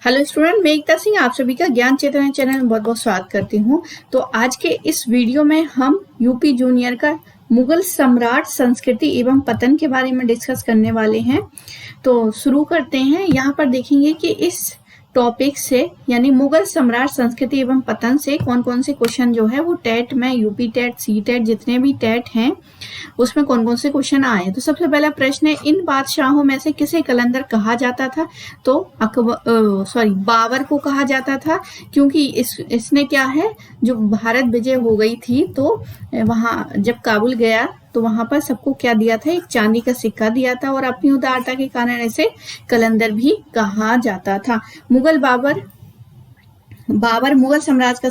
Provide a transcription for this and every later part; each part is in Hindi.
हेलो स्टूडेंट, मैं एकता सिंह आप सभी का ज्ञान चेतना चैनल में बहुत बहुत स्वागत करती हूँ। तो आज के इस वीडियो में हम यूपी जूनियर का मुगल सम्राट संस्कृति एवं पतन के बारे में डिस्कस करने वाले हैं। तो शुरू करते हैं। यहाँ पर देखेंगे कि इस टॉपिक से यानी मुगल सम्राट संस्कृति एवं पतन से कौन कौन से क्वेश्चन जो है वो टेट में, यूपी टेट, सी टेट, जितने भी टेट हैं उसमें कौन कौन से क्वेश्चन आए। तो सबसे पहला प्रश्न है, इन बादशाहों में से किसे कलंदर कहा जाता था? तो बाबर को कहा जाता था, क्योंकि इसने क्या है, जो भारत विजय हो गई थी तो वहां जब काबुल गया तो वहां पर सबको क्या दिया था, एक चांदी का सिक्का दिया था और अपनी उदारता के कारण इसे कलंदर भी कहा जाता था। बाबर मुगल साम्राज्य का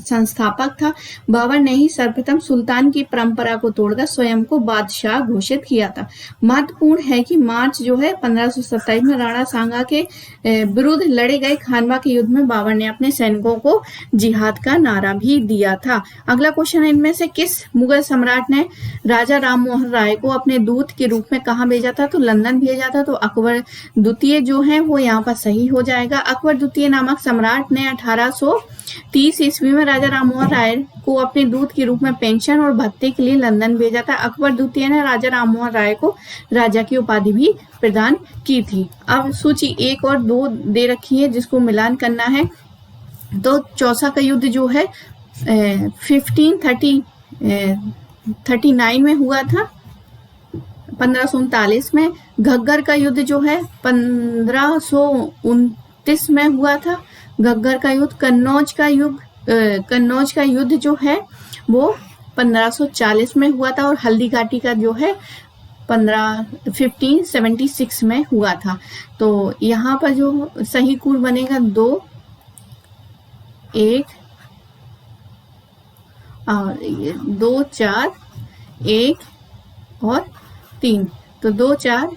संस्थापक था। बाबर ने ही सर्वप्रथम सुल्तान की परंपरा को तोड़कर स्वयं को बादशाह घोषित किया था। महत्वपूर्ण है कि मार्च जो है 1527 में राणा सांगा के विरुद्ध लड़े गए खानवा के युद्ध में बाबर ने अपने सैनिकों को जिहाद का नारा भी दिया था। अगला क्वेश्चन है, इनमें से किस मुगल सम्राट ने राजा राम मोहन राय को अपने दूत के रूप में कहाँ भेजा था? तो लंदन भेजा था। तो अकबर द्वितीय जो है वो यहाँ पर सही हो जाएगा। अकबर द्वितीय नामक सम्राट ने 1830 ईस्वी में राजा राममोहन राय को अपने दूत के रूप में पेंशन और भत्ते के लिए लंदन भेजा था। अकबर द्वितीय ने राजा राममोहन राय को राजा की उपाधि भी प्रदान की थी। अब सूची 1 और 2 दे रखी है जिसको मिलान करना है। तो चौसा का युद्ध जो है 1539 में हुआ था, 1539 में। घग्गर का युद्ध जो है 1529 में हुआ था, घग्गर का युद्ध। कन्नौज का युद्ध जो है वो 1540 में हुआ था और हल्दी घाटी का जो है 1576 में हुआ था। तो यहाँ पर जो सही कूल बनेगा 2, 1 और 2, 4, 1 और 3। तो 2, 4,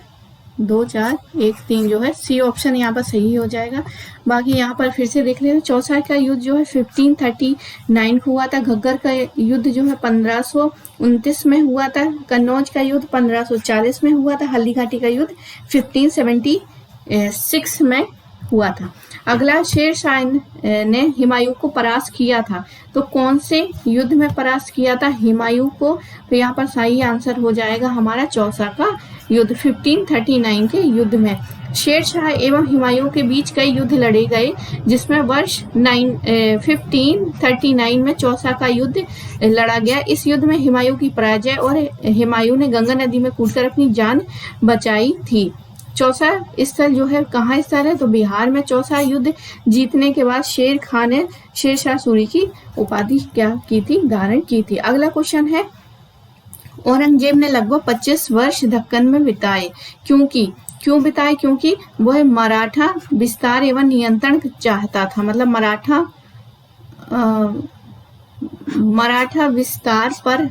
1, 3 जो है सी ऑप्शन यहाँ पर सही हो जाएगा। बाकी यहाँ पर फिर से देख लेते। चौसा का युद्ध जो है 1539 को हुआ था। घग्गर का युद्ध जो है 1529 में हुआ था। कन्नौज का युद्ध 1540 में हुआ था। हल्दी घाटी का युद्ध 1576 में हुआ था। अगला, शेरशाह ने हुमायूं को परास्त किया था। तो कौन से युद्ध में परास्त किया था हुमायूं को? तो यहाँ पर सही आंसर हो जाएगा हमारा चौसा का युद्ध, 1539 के युद्ध में। शेरशाह एवं हुमायूं के बीच कई युद्ध लड़े गए, जिसमें वर्ष 1539 में चौसा का युद्ध लड़ा गया। इस युद्ध में हुमायूं की पराजय और हुमायूं ने गंगा नदी में कूदकर अपनी जान बचाई थी। चौसा स्थल जो है कहाँ स्थल है? तो बिहार में। चौसा युद्ध जीतने के बाद शेर खान ने शेरशाह सूरी की उपाधि क्या की थी, धारण की थी। अगला क्वेश्चन है, औरंगजेब ने लगभग 25 वर्ष दक्कन में बिताए। क्यों बिताए? क्योंकि वह मराठा विस्तार एवं नियंत्रण चाहता था। मतलब मराठा विस्तार पर,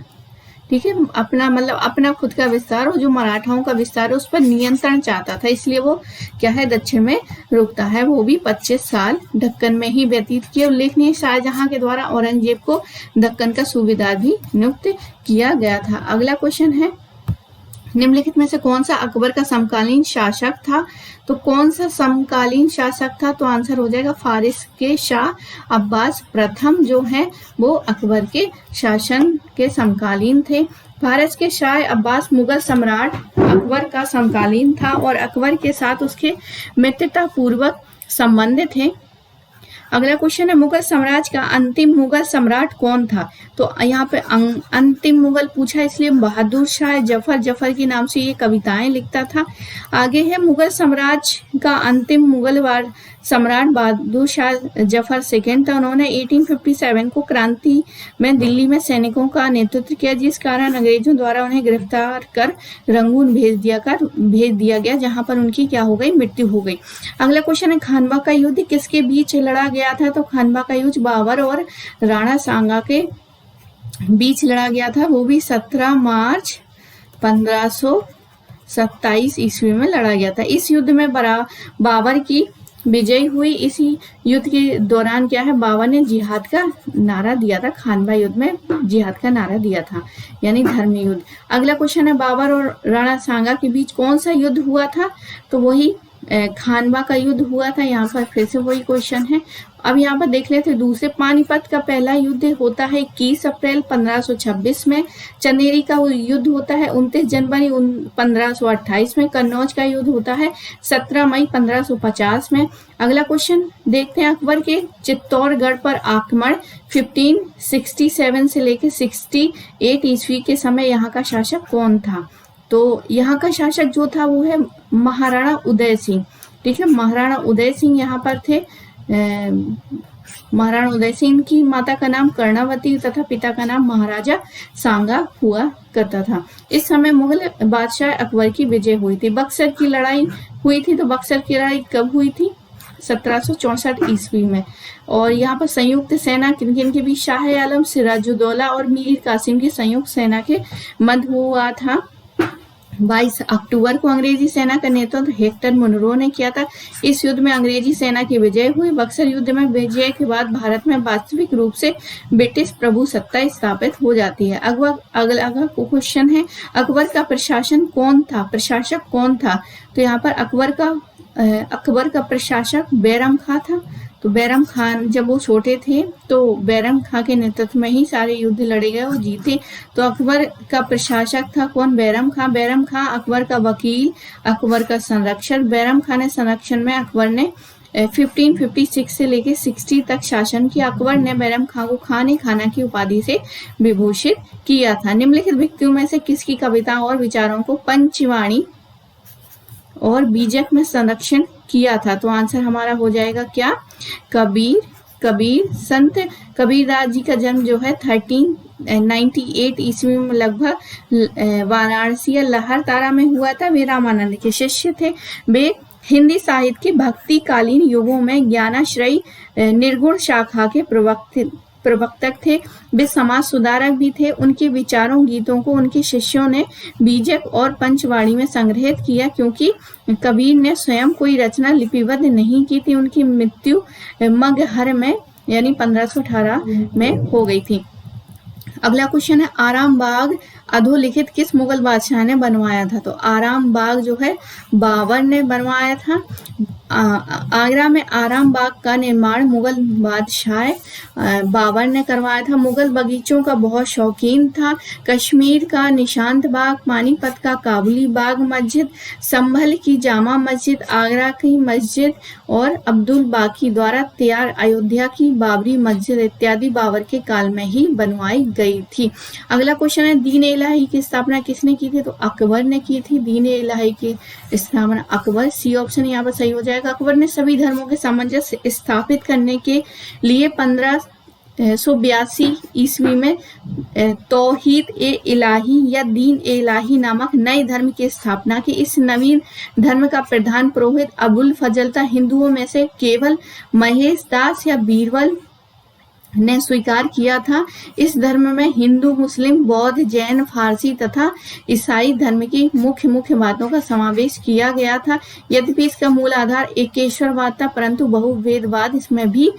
ठीक है, अपना खुद का विस्तार और जो मराठाओं का विस्तार है उस पर नियंत्रण चाहता था, इसलिए वो क्या है, दक्षिण में रुकता है। वो भी 25 साल दक्कन में ही व्यतीत किए। उल्लेखनीय, शाहजहां के द्वारा औरंगजेब को दक्कन का सूबेदार भी नियुक्त किया गया था। अगला क्वेश्चन है, निम्नलिखित में से कौन सा अकबर का समकालीन शासक था? तो कौन सा समकालीन शासक था? तो आंसर हो जाएगा फारिस के शाह अब्बास प्रथम जो है वो अकबर के शासन के समकालीन थे। फारस के शाह अब्बास मुगल सम्राट अकबर का समकालीन था और अकबर के साथ उसके मित्रतापूर्वक संबंध थे। अगला क्वेश्चन है, मुगल साम्राज्य का अंतिम मुगल सम्राट कौन था? तो यहाँ पे अंतिम मुगल पूछा, इसलिए बहादुर शाह जफर के नाम से ये कविताएं लिखता था। आगे है, मुगल साम्राज्य का अंतिम मुगल सम्राट बहादुर शाह जफर सेकंड था। उन्होंने 1857 को क्रांति में दिल्ली में सैनिकों का नेतृत्व किया, जिस कारण अंग्रेजों द्वारा उन्हें गिरफ्तार कर रंगून भेज दिया गया, जहां पर उनकी क्या हो गई, मृत्यु हो गई। अगला क्वेश्चन है, खानवा का युद्ध किसके बीच लड़ा गया था? तो खानवा का युद्ध बाबर और राणा सांगा के बीच लड़ा गया था। वो भी 17 मार्च 1527 ईस्वी में लड़ा गया था। इस युद्ध में बाबर की विजय हुई। इसी युद्ध के दौरान क्या है, बाबर ने जिहाद का नारा दिया था। खानवा युद्ध में जिहाद का नारा दिया था, यानी धर्म युद्ध। अगला क्वेश्चन है, बाबर और राणा सांगा के बीच कौन सा युद्ध हुआ था? तो वही खानवा का युद्ध हुआ था। यहाँ पर फिर से वही क्वेश्चन है। अब यहाँ पर देख लेते हैं दूसरे। पानीपत का पहला युद्ध होता है 21 अप्रैल 1526 में। चंदेरी का युद्ध होता है 29 जनवरी 1528 में। कन्नौज का युद्ध होता है 17 मई 1550 में। अगला क्वेश्चन देखते हैं, अकबर के चित्तौड़गढ़ पर आक्रमण 1567 से लेकर 68 ईस्वी के समय यहाँ का शासक कौन था? तो यहाँ का शासक जो था वो है महाराणा उदय सिंह। ठीक है, महाराणा उदय सिंह यहाँ पर थे। महाराणा उदय सिंह की माता का नाम कर्णावती तथा पिता का नाम महाराजा सांगा हुआ करता था। इस समय मुगल बादशाह अकबर की विजय हुई थी। बक्सर की लड़ाई हुई थी। तो बक्सर की लड़ाई कब हुई थी? 1764 ईस्वी में। और यहाँ पर संयुक्त सेना किन किन के बीच? शाह आलम, सिराजुद्दौला और मीर कासिम की संयुक्त सेना के मध्य हुआ था। 22 अक्टूबर को अंग्रेजी सेना का नेतृत्व हेक्टर मुनरो ने किया था। इस युद्ध में अंग्रेजी सेना की विजय हुई। बक्सर युद्ध में विजय के बाद भारत में वास्तविक रूप से ब्रिटिश प्रभुसत्ता स्थापित हो जाती है। अगला क्वेश्चन है, अकबर का प्रशासन कौन था? प्रशासक कौन था? तो यहाँ पर अकबर का प्रशासक बैरम खां था। तो बैरम खान जब वो छोटे थे तो बैरम खां के नेतृत्व में ही सारे युद्ध लड़े गए और जीते। तो अकबर का प्रशासक था कौन? बैरम खां। बैरम खां अकबर का वकील, अकबर का संरक्षक। बैरम खां ने संरक्षण में अकबर ने 1556 से लेकर 60 तक शासन किया। अकबर ने बैरम खां को खान खाना की उपाधि से विभूषित किया था। निम्नलिखित व्यक्तियों में से किसकी कविताओं और विचारों को पंचवाणी और बीजक में संरक्षण किया था? तो आंसर हमारा हो जाएगा क्या? कबीर। संत कबीरदास जी का जन्म जो है 1398 ईस्वी में लगभग वाराणसी या लहर तारा में हुआ था। वे रामानंद के शिष्य थे। वे हिंदी साहित्य के भक्तिकालीन युगों में ज्ञानाश्रयी निर्गुण शाखा के प्रवक्तक थे। वे समाज सुधारक भी थे। उनके विचारों गीतों को उनके शिष्यों ने बीजक और पंचवाणी में संग्रहित किया, क्योंकि कबीर ने स्वयं कोई रचना लिपिबद्ध नहीं की थी। उनकी मृत्यु मगहर में यानी 1518 में हो गई थी। अगला क्वेश्चन है, आराम बाग अधोलिखित किस मुगल बादशाह ने बनवाया था? तो आराम बाग जो है बाबर ने बनवाया था। आगरा में आराम बाग का निर्माण मुगल बादशाह बाबर ने करवाया था। मुगल बगीचों का बहुत शौकीन था। कश्मीर का निशांत बाग, पानीपत का काबुली बाग मस्जिद, संभल की जामा मस्जिद, आगरा की मस्जिद और अब्दुल बाकी द्वारा तैयार अयोध्या की बाबरी मस्जिद इत्यादि बाबर के काल में ही बनवाई गई थी। अगला क्वेश्चन है, दीन इलाही की स्थापना किसने की थी? तो अकबर ने की थी दीन इलाही की स्थापना। अकबर, सी ऑप्शन यहाँ पर सही हो जाएगा। अकबर ने सभी धर्मों के सामंजस्य स्थापित करने के लिए 1582 ईस्वी में तौहीद ए इलाही या दीन ए इलाही नामक नए धर्म की स्थापना की। इस नवीन धर्म का प्रधान पुरोहित अबुल फजल था। हिंदुओं में से केवल महेश दास या बीरबल ने स्वीकार किया था। इस धर्म में हिंदू, मुस्लिम, बौद्ध, जैन, फारसी तथा ईसाई धर्म की मुख्य बातों का समावेश किया गया था। यद्यपि इसका मूल आधार एकेश्वरवाद था, परंतु बहुवेदवाद इसमें भी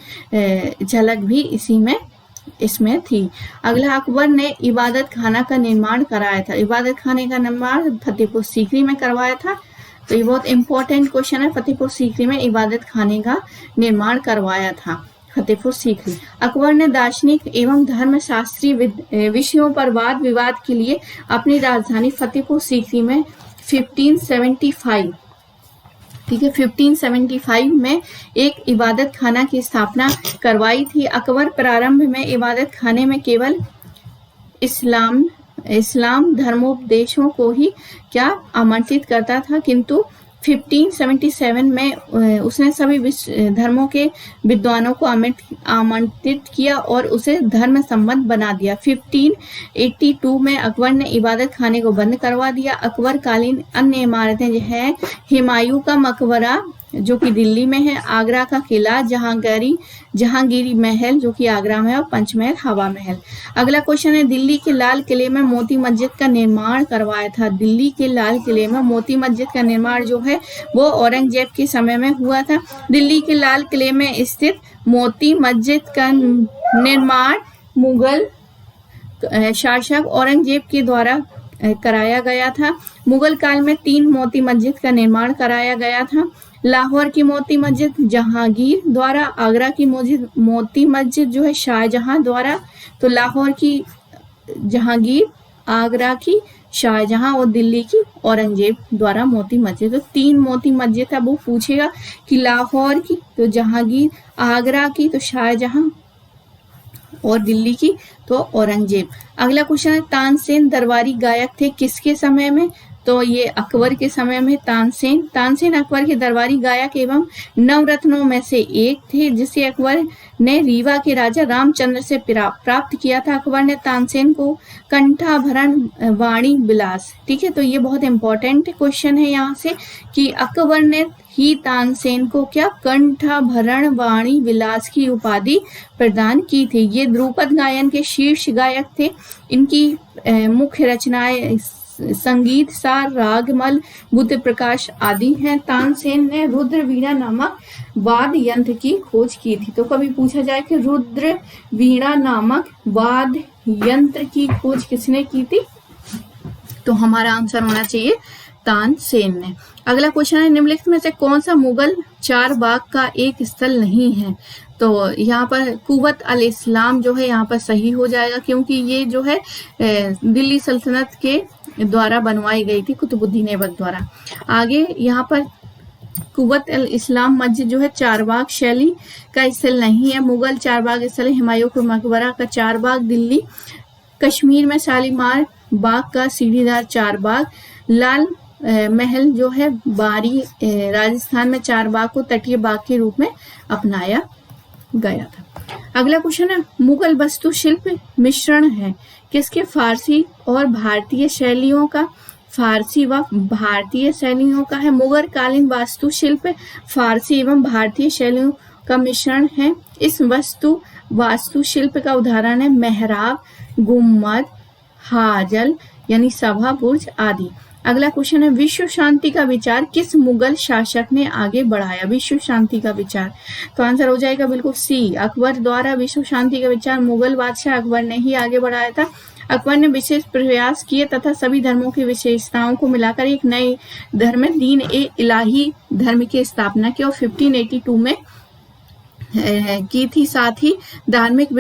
झलक भी इसमें थी। अगला, अकबर ने इबादत खाना का निर्माण कराया था। इबादत खाने का निर्माण फतेहपुर सीकरी में करवाया था। तो ये बहुत इंपॉर्टेंट क्वेश्चन है। फतेहपुर सीकरी में इबादत खाने का निर्माण करवाया था। फतेहपुर सीकरी। अकबर ने दार्शनिक एवं धर्मशास्त्रीय विषयों पर वाद विवाद के लिए अपनी राजधानी फतेहपुर सीकरी में 1575 ठीक है 1575 में एक इबादत खाना की स्थापना करवाई थी। अकबर प्रारंभ में इबादत खाने में केवल इस्लाम धर्मोपदेशों को ही आमंत्रित करता था, किंतु 1577 में उसने सभी धर्मों के विद्वानों को आमंत्रित किया और उसे धर्म सम्मत बना दिया। 1582 में अकबर ने इबादत खाने को बंद करवा दिया। अकबर कालीन अन्य इमारतें जो है हुमायूं का मकबरा जो कि दिल्ली में है, आगरा का किला, जहांगीरी महल जो कि आगरा में है, और पंचमहल हवा महल। अगला क्वेश्चन है, दिल्ली के लाल किले में मोती मस्जिद का निर्माण करवाया था। दिल्ली के लाल किले में मोती मस्जिद का निर्माण जो है वो औरंगजेब के समय में हुआ था। दिल्ली के लाल किले में स्थित मोती मस्जिद का निर्माण मुगल शासक औरंगजेब के द्वारा कराया गया था। मुगल काल में 3 मोती मस्जिद का निर्माण कराया गया था। लाहौर की मोती मस्जिद जहांगीर द्वारा, आगरा की मोती मस्जिद जो है शाहजहां द्वारा। तो लाहौर की जहांगीर, आगरा की शाहजहां और दिल्ली की औरंगजेब द्वारा मोती मस्जिद। तो 3 मोती मस्जिद है। वो पूछेगा कि लाहौर की तो जहांगीर, आगरा की तो शाहजहां और दिल्ली की तो औरंगजेब। अगला क्वेश्चन है तानसेन दरबारी गायक थे किसके समय में? तो ये अकबर के समय में तानसेन अकबर के दरबारी गायक एवं नवरत्नों में से एक थे, जिसे अकबर ने रीवा के राजा रामचंद्र से प्राप्त किया था। अकबर ने तानसेन को कंठाभरण वाणी विलास, ठीक है, तो ये बहुत इंपॉर्टेंट क्वेश्चन है यहाँ से कि अकबर ने ही तानसेन को क्या कंठाभरण वाणी विलास की उपाधि प्रदान की थी। ये ध्रुपद गायन के शीर्ष गायक थे। इनकी मुख्य रचनाएं संगीत सार, रागमल, बुद्ध प्रकाश आदि हैं। तानसेन ने रुद्र वीणा नामक वाद्य यंत्र की खोज की थी। तो कभी पूछा जाए कि रुद्र वीणा नामक वाद्य यंत्र की खोज किसने की थी? तो हमारा आंसर होना चाहिए तानसेन ने। अगला क्वेश्चन है निम्नलिखित में से कौन सा मुगल चारबाग का एक स्थल नहीं है? तो यहाँ पर कुवत अल इस्लाम जो है यहाँ पर सही हो जाएगा, क्योंकि ये जो है दिल्ली सल्तनत के द्वारा बनवाई गई थी, कुतुबुद्दीन ऐबक द्वारा। आगे यहाँ पर कुवत अल इस्लाम मस्जिद जो है चारबाग शैली का स्थल नहीं है। मुगल चारबाग स्थल हुमायूं के मकबरा का चारबाग दिल्ली, कश्मीर में शालीमार बाग का सीढ़ीदार चारबाग, लाल महल जो है बारी राजस्थान में चारबाग को तटीय बाग के रूप में अपनाया गया था। अगला क्वेश्चन है मुगल वास्तुशिल्प मिश्रण है किसके? फारसी और भारतीय शैलियों का। फारसी व भारतीय शैलियों का है। मुगल कालीन वास्तुशिल्प फारसी एवं भारतीय शैलियों का मिश्रण है। इस वास्तुशिल्प का उदाहरण है मेहराब, गुम्मद, हाजल यानी सभा, बुर्ज आदि। अगला क्वेश्चन है विश्व शांति का विचार किस मुगल शासक ने आगे बढ़ाया? विश्व शांति का विचार, तो आंसर हो जाएगा बिल्कुल सी, अकबर द्वारा विश्व शांति का विचार मुगल बादशाह अकबर ने ही आगे बढ़ाया था। अकबर ने विशेष प्रयास किए तथा सभी धर्मों की विशेषताओं को मिलाकर एक नए धर्म दीन ए इलाही धर्म की स्थापना की और 1582 में की थी। साथ ही धार्मिक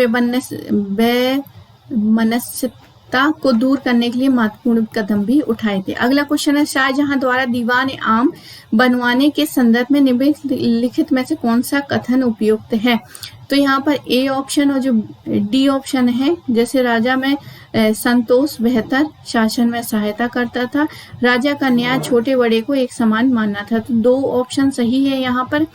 वैमनस्यता को दूर करने के लिए महत्वपूर्ण कदम भी उठाए थे। अगला क्वेश्चन है शाहजहां द्वारा दीवान आम बनवाने के संदर्भ में निम्नलिखित में से कौन सा कथन उपयुक्त है? तो यहाँ पर ए ऑप्शन और जो डी ऑप्शन है, जैसे राजा में संतोष बेहतर शासन में सहायता करता था, राजा का न्याय छोटे बड़े को एक समान मानना था। तो 2 ऑप्शन सही है। यहाँ पर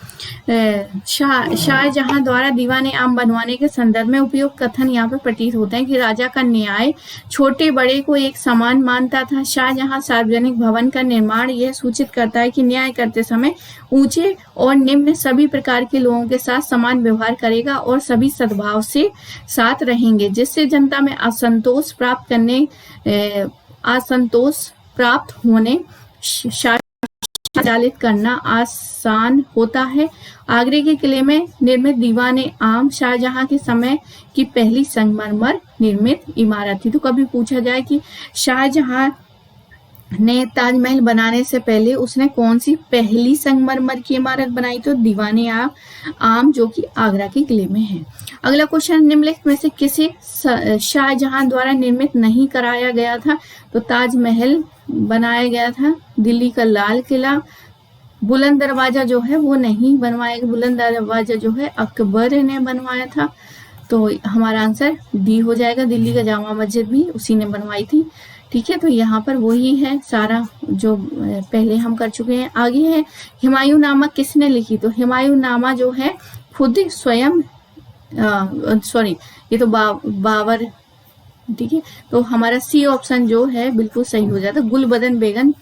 शाहजहां द्वारा दीवान आम बनवाने के संदर्भ में उपयुक्त कथन यहाँ पर प्रतीत होते हैं कि राजा का न्याय छोटे बड़े को एक समान मानता था। शाहजहां सार्वजनिक भवन का निर्माण यह सूचित करता है कि न्याय करते समय ऊंचे और निम्न सभी प्रकार के लोगों के साथ समान व्यवहार करेगा और सभी सद्भाव से साथ रहेंगे, जिससे जनता में असंतोष प्राप्त होने संचालित करना आसान होता है। आगरे के किले में निर्मित दीवान आम शाहजहां के समय की पहली संगमरमर निर्मित इमारत थी। तो कभी पूछा जाए कि शाहजहां ने ताजमहल बनाने से पहले उसने कौन सी पहली संगमरमर की इमारत बनाई? तो दीवान आम जो कि आगरा के किले में है। अगला क्वेश्चन निम्नलिखित में से किसे शाहजहां द्वारा निर्मित नहीं कराया गया था? तो ताजमहल बनाया गया था, दिल्ली का लाल किला, बुलंद दरवाजा जो है वो नहीं बनवाया गया, बुलंद दरवाजा जो है अकबर ने बनवाया था। तो हमारा आंसर डी हो जाएगा, दिल्ली का जामा मस्जिद भी उसी ने बनवाई थी। ठीक है, तो यहाँ पर वही है सारा जो पहले हम कर चुके हैं। आगे है हुमायूं नामा किसने लिखी? तो हुमायूं नामा जो है खुद स्वयं ये तो बाबर, ठीक है, तो हमारा सी ऑप्शन जो है बिल्कुल सही हो जाता। गुलबदन बेगम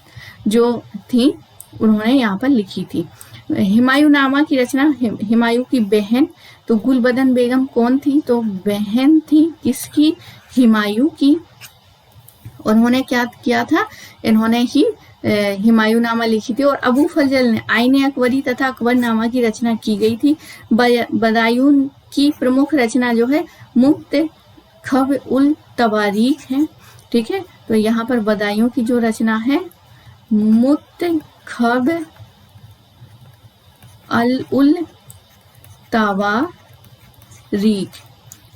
जो थी उन्होंने यहाँ पर लिखी थी। हुमायूं नामा की रचना हुमायूं की बहन, तो गुलबदन बेगम कौन थी? तो बहन थी किसकी? हुमायूं की। उन्होंने क्या किया था? इन्होंने ही हुमायूं नामा लिखी थी। और अबू फजल ने आईने अकबरी तथा अकबरनामा की रचना की गई थी। बदायूं की प्रमुख रचना जो है मुंतखब उल तवारीख है। ठीक है, तो यहाँ पर बदायूं की जो रचना है मुंतखब अल उल तावारीख।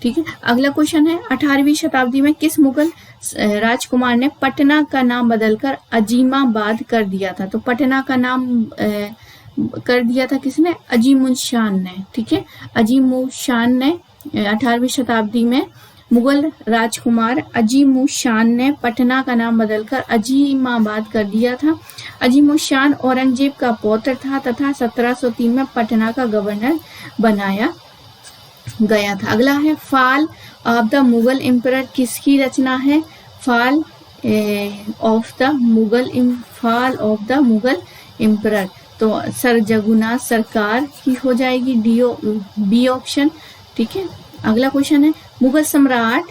ठीक है, अगला क्वेश्चन है 18वीं शताब्दी में किस मुगल राजकुमार ने पटना का नाम बदलकर अजीमाबाद कर दिया था? तो पटना का नाम कर दिया था किसने? अजीमुशान ने। ठीक है, अजीमुशान ने 18वीं शताब्दी में मुगल राजकुमार अजीमुशान ने पटना का नाम बदलकर अजीमाबाद कर दिया था। अजीमुशान औरंगजेब का पौत्र था तथा 1703 में पटना का गवर्नर बनाया गया था। अगला है fall of the Mughal emperor किसकी रचना है? Fall of the Mughal emperor, तो सर जगन्नाथ सरकार की हो जाएगी बी ऑप्शन। ठीक है, अगला क्वेश्चन है मुगल सम्राट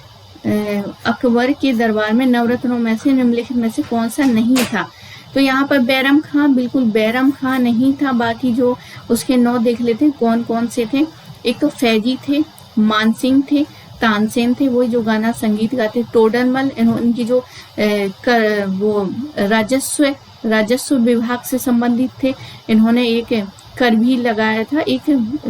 अकबर के दरबार में नवरत्नों में से निम्नलिखित में से कौन सा नहीं था? तो यहाँ पर बैरम खां, बिल्कुल बैरम खां नहीं था। बाकी जो उसके 9 देख लेते हैं कौन कौन से थे। एक तो फैजी थे, मानसिंह थे, तानसेन थे, वही जो गाना संगीत गाते, टोडरमल, इनकी जो वो राजस्व विभाग से संबंधित थे, इन्होंने एक कर भी लगाया था, एक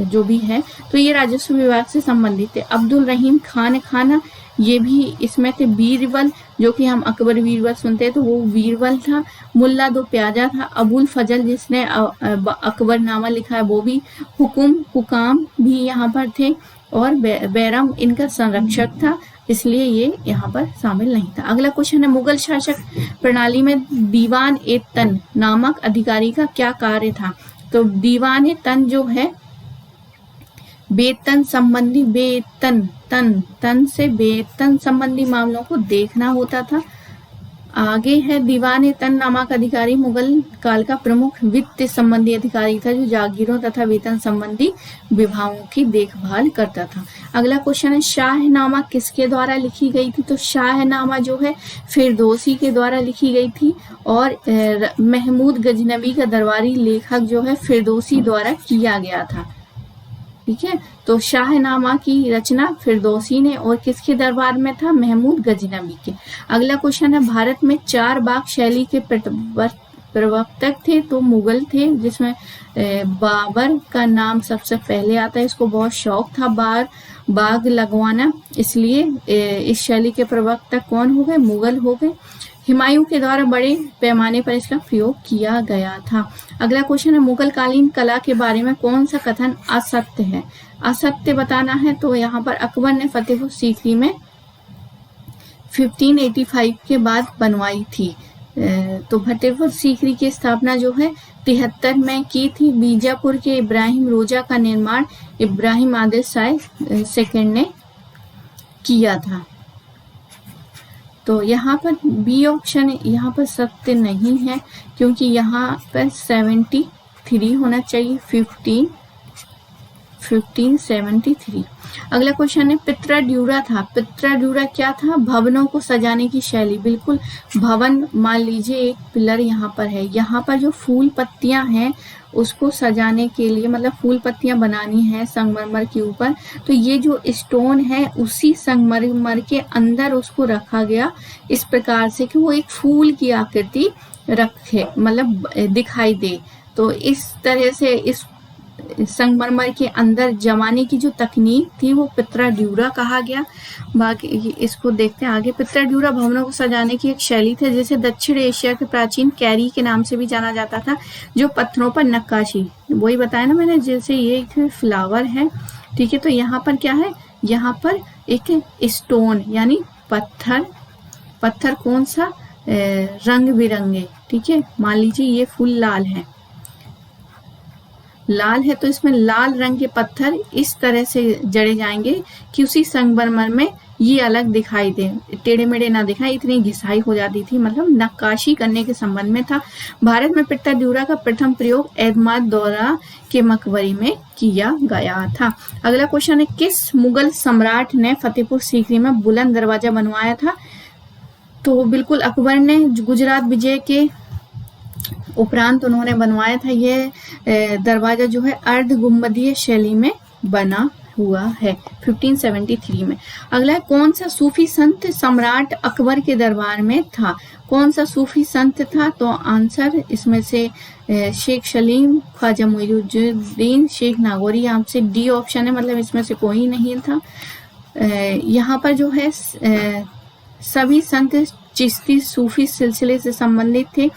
जो भी है, तो ये राजस्व विभाग से संबंधित थे। अब्दुल रहीम खान ये भी इसमें थे। बीरबल, जो कि हम अकबर बीरबल सुनते हैं, तो वो बीरबल था। मुल्ला दो प्याजा था। अबुल फजल जिसने अकबरनामा लिखा है वो भी। हुकाम भी यहाँ पर थे, और बैरम इनका संरक्षक था, इसलिए ये यहाँ पर शामिल नहीं था। अगला क्वेश्चन है मुगल शासक प्रणाली में दीवान ए तन नामक अधिकारी का क्या कार्य था? तो दीवान ए तन जो है वेतन संबंधी, तन से वेतन संबंधी मामलों को देखना होता था। आगे है दीवान ए तन नामक अधिकारी मुगल काल का प्रमुख वित्त संबंधी अधिकारी था, जो जागीरों तथा वेतन संबंधी विभागों की देखभाल करता था। अगला क्वेश्चन है शाहनामा किसके द्वारा लिखी गई थी? तो शाहनामा जो है फिरदौसी के द्वारा लिखी गई थी, और महमूद गजनबी का दरबारी लेखक जो है फिरदौसी द्वारा किया गया था। ठीक है, तो शाहनामा की रचना फिरदौसी ने, और किसके दरबार में था? महमूद गजनबी के। अगला क्वेश्चन है भारत में 4 बाग शैली के प्रवर्तक थे, तो मुगल थे, जिसमें बाबर का नाम सबसे पहले आता है। इसको बहुत शौक था बाग लगवाना, इसलिए इस शैली के प्रवर्तक कौन हो गए? मुगल हो गए। हुमायूं के द्वारा बड़े पैमाने पर इसका प्रयोग किया गया था। अगला क्वेश्चन है मुगल कालीन कला के बारे में कौन सा कथन असत्य है? असत्य बताना है, तो यहाँ पर अकबर ने फतेहपुर सीकरी में 1585 के बाद बनवाई थी। तो फतेहपुर सीकरी की स्थापना जो है 73 में की थी। बीजापुर के इब्राहिम रोजा का निर्माण इब्राहिम आदिल शाह सेकंड ने किया था। तो यहाँ पर बी ऑप्शन यहाँ पर सत्य नहीं है, क्योंकि यहाँ पर 73 होना चाहिए, 1573। अगला क्वेश्चन है पित्राड्यूरा था। पित्राड्यूरा क्या था? भवनों को सजाने की शैली। बिल्कुल, भवन मान लीजिए एक पिलर यहाँ पर है, यहाँ पर जो फूल पत्तियां हैं उसको सजाने के लिए, मतलब फूल पत्तियां बनानी है संगमरमर के ऊपर, तो ये जो स्टोन है उसी संगमरमर के अंदर उसको रखा गया, इस प्रकार से कि वो एक फूल की आकृति रखे, मतलब दिखाई दे। तो इस तरह से इस संगमरमर के अंदर जमाने की जो तकनीक थी वो पित्राड्यूरा कहा गया। बाकी इसको देखते हैं आगे। पित्राड्यूरा भवनों को सजाने की एक शैली थी, जिसे दक्षिण एशिया के प्राचीन कैरी के नाम से भी जाना जाता था, जो पत्थरों पर नक्काशी, वही बताया ना मैंने, जैसे ये एक फ्लावर है। ठीक है, तो यहाँ पर क्या है? यहाँ पर एक स्टोन यानी पत्थर कौन सा? रंग बिरंगे। ठीक है, मान लीजिए ये फूल लाल है तो इसमें लाल रंग के पत्थर इस तरह से जड़े जाएंगे कि उसी संगमरमर में ये अलग दिखाई दे, टेढ़े मेढ़े ना दिखाई, इतनी घिसाई हो जाती थी, मतलब नक्काशी करने के संबंध में था। भारत में पित्राड्यूरा का प्रथम प्रयोग एतमाद दौरा के मकबरे में किया गया था। अगला क्वेश्चन है किस मुगल सम्राट ने फतेहपुर सीकरी में बुलंद दरवाजा बनवाया था? तो बिल्कुल अकबर ने गुजरात विजय के उपरांत उन्होंने बनवाया था। ये दरवाजा जो है अर्ध गुम्बदीय शैली में बना हुआ है 1573 में। अगला है, कौन सा सूफी संत सम्राट अकबर के दरबार में था? कौन सा सूफी संत था? तो आंसर इसमें से शेख सलीम, ख्वाजा मोइनुद्दीन, शेख नागौरी, यहाँ से डी ऑप्शन है, मतलब इसमें से कोई नहीं था। यहाँ पर जो है सभी संत चिश्ती सूफी सिलसिले से संबंधित थे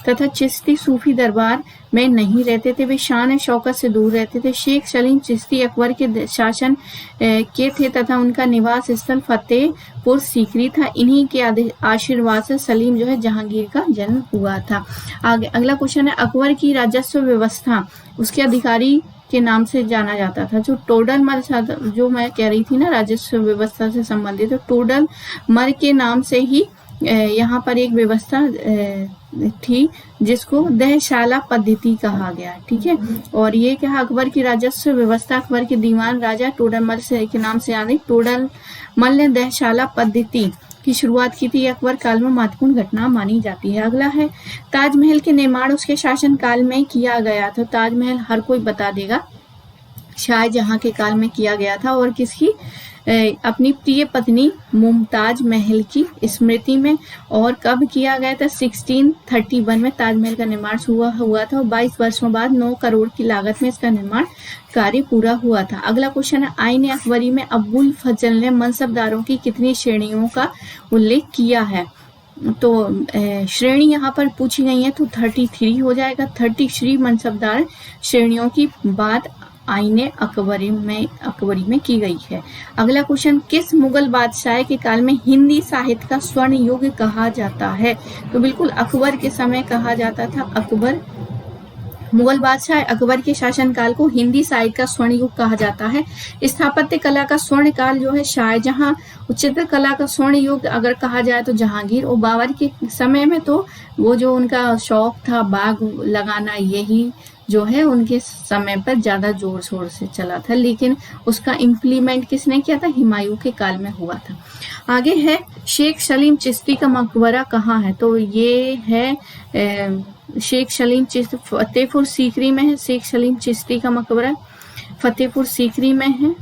तथा चिश्ती सूफी दरबार में नहीं रहते थे, वे शान शौकत से दूर रहते थे। शेख सलीम चिश्ती अकबर के शासन के थे तथा उनका निवास स्थल फतेहपुर सीकरी था। इन्हीं के आशीर्वाद से सलीम जो है जहांगीर का जन्म हुआ था। आगे अगला क्वेश्चन है, अकबर की राजस्व व्यवस्था उसके अधिकारी के नाम से जाना जाता था। जो टोडर मल, जो मैं कह रही थी ना राजस्व व्यवस्था से संबंधित, तो टोडर मल के नाम से ही यहाँ पर एक व्यवस्था थी जिसको दहशाला पद्धति कहा गया। ठीक है, और ये क्या, अकबर की राजस्व व्यवस्था अकबर के दीवान राजा टोडरमल से के नाम से यानी टोडरमल ने दहशाला पद्धति की शुरुआत की थी। अकबर काल में महत्वपूर्ण घटना मानी जाती है। अगला है, ताजमहल के निर्माण उसके शासन काल में किया गया था। ताजमहल हर कोई बता देगा, शाहजहां के काल में किया गया था और किसकी, अपनी प्रिय पत्नी मुमताज महल की स्मृति में। और कब किया गया था? 1631 में ताजमहल का निर्माण हुआ था और 22 वर्षों बाद 9 करोड़ की लागत में इसका निर्माण कार्य पूरा हुआ था। अगला क्वेश्चन है, आईन अकबरी में अबुल फजल ने मनसबदारों की कितनी श्रेणियों का उल्लेख किया है? तो श्रेणी यहाँ पर पूछी गई है तो 33 हो जाएगा। 33 मनसबदार श्रेणियों की बात आईने अकबरी में की गई है। अगला क्वेश्चन, किस मुगल बादशाह के काल में हिंदी साहित्य का स्वर्ण युग कहा जाता है? तो बिल्कुल अकबर के समय कहा जाता था। अकबर, मुगल बादशाह अकबर के शासनकाल को हिंदी साहित्य का स्वर्ण युग कहा जाता है। स्थापत्य कला का स्वर्ण काल जो है शाहजहां, चित्रकला का स्वर्ण युग अगर कहा जाए तो जहांगीर, और बाबर के समय में तो वो जो उनका शौक था बाग लगाना, यही जो है उनके समय पर ज्यादा जोर शोर से चला था, लेकिन उसका इम्प्लीमेंट किसने किया था? हुमायूं के काल में हुआ था। आगे है, शेख सलीम चिश्ती का मकबरा कहाँ है? तो ये है शेख सलीम चिश्ती फतेहपुर सीकरी में है। शेख सलीम चिश्ती का मकबरा फतेहपुर सीकरी में है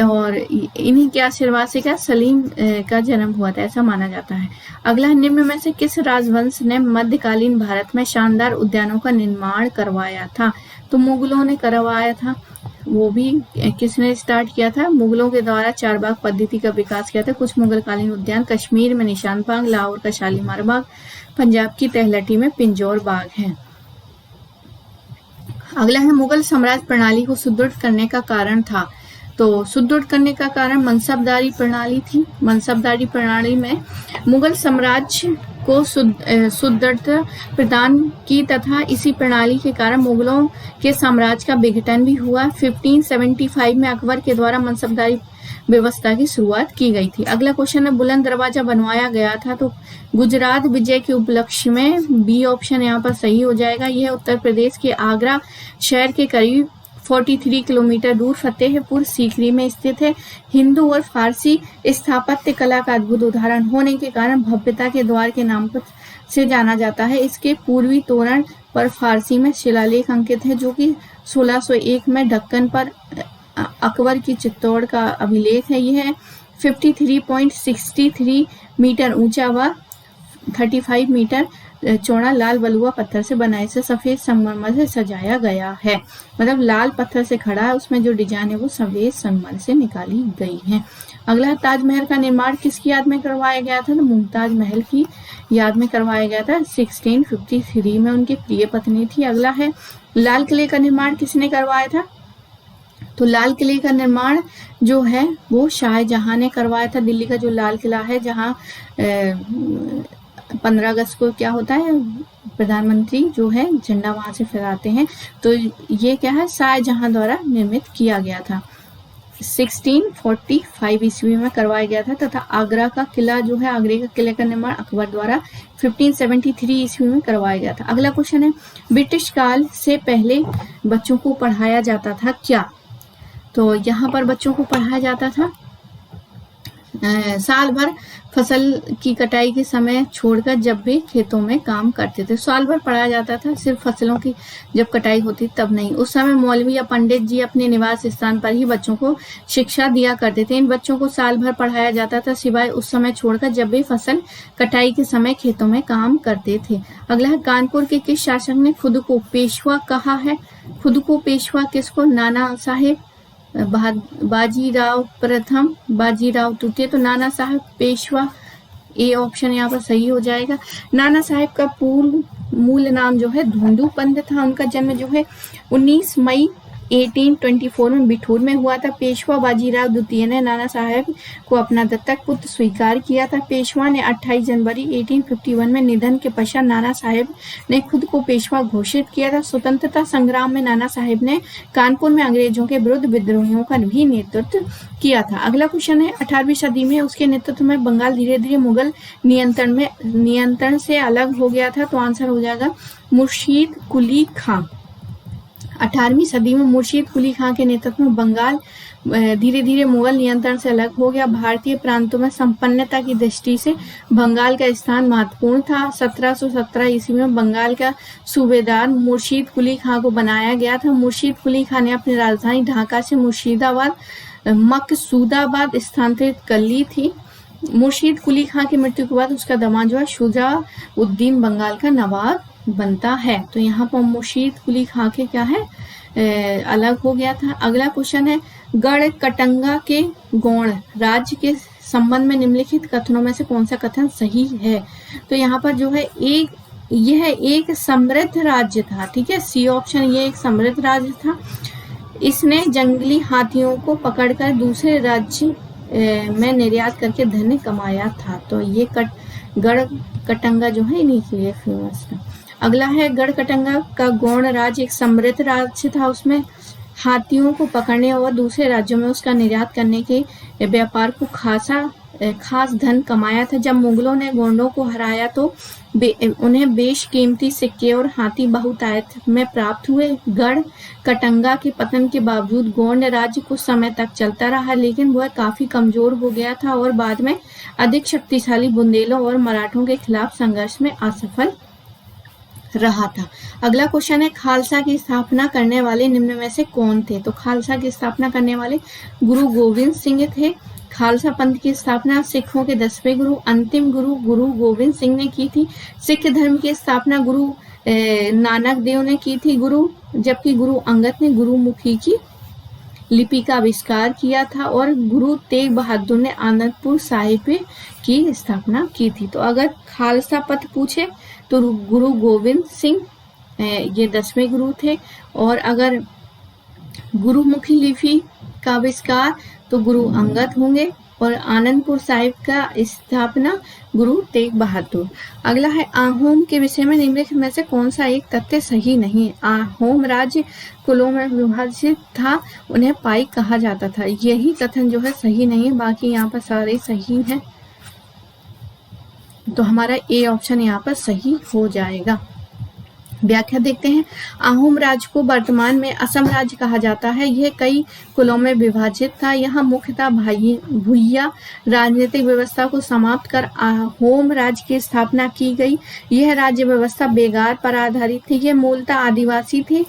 और इन्हीं के आशीर्वाद से क्या सलीम का जन्म हुआ था, ऐसा माना जाता है। अगला, निम्न में से किस राजवंश ने मध्यकालीन भारत में शानदार उद्यानों का निर्माण करवाया था? तो मुगलों ने करवाया था। वो भी किसने स्टार्ट किया था? मुगलों के द्वारा चारबाग पद्धति का विकास किया था। कुछ मुगलकालीन उद्यान कश्मीर में निशान बाग, लाहौर का शालीमार बाग, पंजाब की तहलटी में पिंजौर बाग है। अगला है, मुगल साम्राज्य प्रणाली को सुदृढ़ करने का कारण था? तो सुदृढ़ करने का कारण मनसबदारी प्रणाली थी। मनसबदारी प्रणाली में मुगल साम्राज्य को सुदृढ़ता प्रदान की तथा इसी प्रणाली के कारण मुगलों के साम्राज्य का विघटन भी हुआ। 1575 में अकबर के द्वारा मनसबदारी व्यवस्था की शुरुआत की गई थी। अगला क्वेश्चन है, बुलंद दरवाजा बनवाया गया था? तो गुजरात विजय के उपलक्ष्य में, बी ऑप्शन यहाँ पर सही हो जाएगा। यह उत्तर प्रदेश के आगरा शहर के करीब 43 किलोमीटर दूर फतेहपुर सीकरी में स्थित है। हिंदू और फारसी स्थापत्य कला का अद्भुत उदाहरण होने के कारण भव्यता के द्वार के नाम से जाना जाता है। इसके पूर्वी तोरण पर फारसी में शिलालेख अंकित है जो कि 1601 में ढक्कन पर अकबर की चित्तौड़ का अभिलेख है। यह 53.63 मीटर ऊंचा व 35 मीटर चौड़ा लाल बलुआ पत्थर से बनाए से सफेद संगमरमर से सजाया गया है। मतलब लाल पत्थर से खड़ा है, उसमें जो डिजाइन है वो सफेद संगमरमर से निकाली गई है। अगला, ताजमहल का निर्माण किसकी याद में करवाया गया था? तो मुमताज महल की याद में करवाया गया था। 1653 में उनकी प्रिय पत्नी थी। अगला है, लाल किले का निर्माण किसने करवाया था? तो लाल किले का निर्माण जो है वो शाहजहां ने करवाया था। दिल्ली का जो लाल किला है, जहाँ 15 अगस्त को क्या होता है, प्रधानमंत्री जो है झंडा वहां से फहराते हैं, तो ये क्या है, शाहजहां द्वारा निर्मित किया गया था। 1645 ईस्वी में करवाया गया था। तथा आगरा का किला जो है, आगरे का किले का निर्माण अकबर द्वारा 1573 ईस्वी में करवाया गया था। अगला क्वेश्चन है, ब्रिटिश काल से पहले बच्चों को पढ़ाया जाता था क्या? तो यहाँ पर बच्चों को पढ़ाया जाता था साल भर फसल की कटाई के समय छोड़कर जब भी खेतों में काम करते थे। साल भर पढ़ाया जाता था, सिर्फ फसलों की जब कटाई होती तब नहीं। उस समय मौलवी या पंडित जी अपने निवास स्थान पर ही बच्चों को शिक्षा दिया करते थे। इन बच्चों को साल भर पढ़ाया जाता था, सिवाय उस समय छोड़कर जब भी फसल कटाई के समय खेतों में काम करते थे। अगला है, कानपुर के किस शासक ने खुद को पेशवा कहा है? खुद को पेशवा किसको? नाना साहेब, बाजीराव प्रथम, बाजीराव तृतीय। तो नाना साहेब पेशवा, ए ऑप्शन यहाँ पर सही हो जाएगा। नाना साहेब का पूर्ण मूल नाम जो है धोंडू पंत था। उनका जन्म जो है 19 मई 1824 में बिठूर में हुआ था। पेशवा बाजीराव द्वितीय ने नाना साहेब को अपना दत्तक पुत्र स्वीकार किया था। पेशवा ने 28 जनवरी 1851 में निधन के पश्चात नाना साहेब ने खुद को पेशवा घोषित किया था। स्वतंत्रता संग्राम में नाना साहेब ने कानपुर में अंग्रेजों के विरुद्ध विद्रोहियों का भी नेतृत्व किया था। अगला क्वेश्चन है, 18वीं सदी में उसके नेतृत्व में बंगाल धीरे धीरे मुगल नियंत्रण से अलग हो गया था। तो आंसर हो जाएगा मुर्शीद कुली खां। 18वीं सदी में मुर्शीद कुली खां के नेतृत्व में बंगाल धीरे धीरे मुगल नियंत्रण से अलग हो गया। भारतीय प्रांतों में संपन्नता की दृष्टि से बंगाल का स्थान महत्वपूर्ण था। 1717 ईस्वी में बंगाल का सूबेदार मुर्शीद कुली खां को बनाया गया था। मुर्शीद कुली खां ने अपनी राजधानी ढाका से मकसूदाबाद स्थानांतरित कर ली थी। मुर्शीद कुली खां की मृत्यु के बाद उसका दामाद जो है शुजाउद्दीन बंगाल का नवाब बनता है। तो यहाँ पर मुर्शीद कुली खां के क्या है अलग हो गया था। अगला क्वेश्चन है, गढ़ कटंगा के गौड़ राज्य के संबंध में निम्नलिखित कथनों में से कौन सा कथन सही है? तो यहाँ पर जो है यह एक समृद्ध राज्य था। ठीक है, सी ऑप्शन, ये एक समृद्ध राज्य था। इसने जंगली हाथियों को पकड़कर दूसरे राज्य में निर्यात करके धन कमाया था। तो ये गढ़ कटंगा जो है इन्हीं के लिए फेमस था। अगला है, गढ़ कटंगा का गौड़ राज्य एक समृद्ध राज्य था। उसमें हाथियों को पकड़ने और दूसरे राज्यों में उसका निर्यात करने के व्यापार को खास धन कमाया था। जब मुगलों ने गोंडों को हराया तो उन्हें बेशकीमती सिक्के और हाथी बहुतायत में प्राप्त हुए। गढ़ कटंगा के पतन के बावजूद गोंड राज्य कुछ समय तक चलता रहा, लेकिन वह काफी कमजोर हो गया था और बाद में अधिक शक्तिशाली बुंदेलों और मराठों के खिलाफ संघर्ष में असफल रहा था। अगला क्वेश्चन है, खालसा की स्थापना करने वाले निम्न में से कौन थे? तो खालसा की स्थापना करने वाले गुरु गोविंद सिंह थे। खालसा पंथ की स्थापना सिखों के 10वें गुरु अंतिम गुरु गोविंद सिंह ने की थी। सिख धर्म की स्थापना गुरु नानक देव ने की थी, जबकि गुरु अंगद ने गुरुमुखी की लिपि का आविष्कार किया था और गुरु तेग बहादुर ने आनंदपुर साहिब की स्थापना की थी। तो अगर खालसा पंथ पूछे तो गुरु गोविंद सिंह ये 10वें गुरु थे, और अगर गुरुमुखी लिपि का आविष्कार तो गुरु अंगद होंगे, और आनंदपुर साहिब का स्थापना गुरु तेग बहादुर। अगला है, आहोम के विषय में निम्नलिखित में से कौन सा एक तथ्य सही नहीं है? आहोम राज्य कुलों में विभाजित था, उन्हें पाइक कहा जाता था। यही कथन जो है सही नहीं है, बाकी यहाँ पर सारे सही है। तो हमारा ए ऑप्शन यहाँ पर सही हो जाएगा। व्याख्या देखते हैं। आहोम राज्य को वर्तमान में असम राज्य कहा जाता है। यह कई कुलों में विभाजित था। यहाँ मुख्यतः भूया राजनीतिक व्यवस्था को समाप्त कर आहोम राज्य की स्थापना की गई। यह राज्य व्यवस्था बेगार पर आधारित थी। यह मूलतः आदिवासी थे,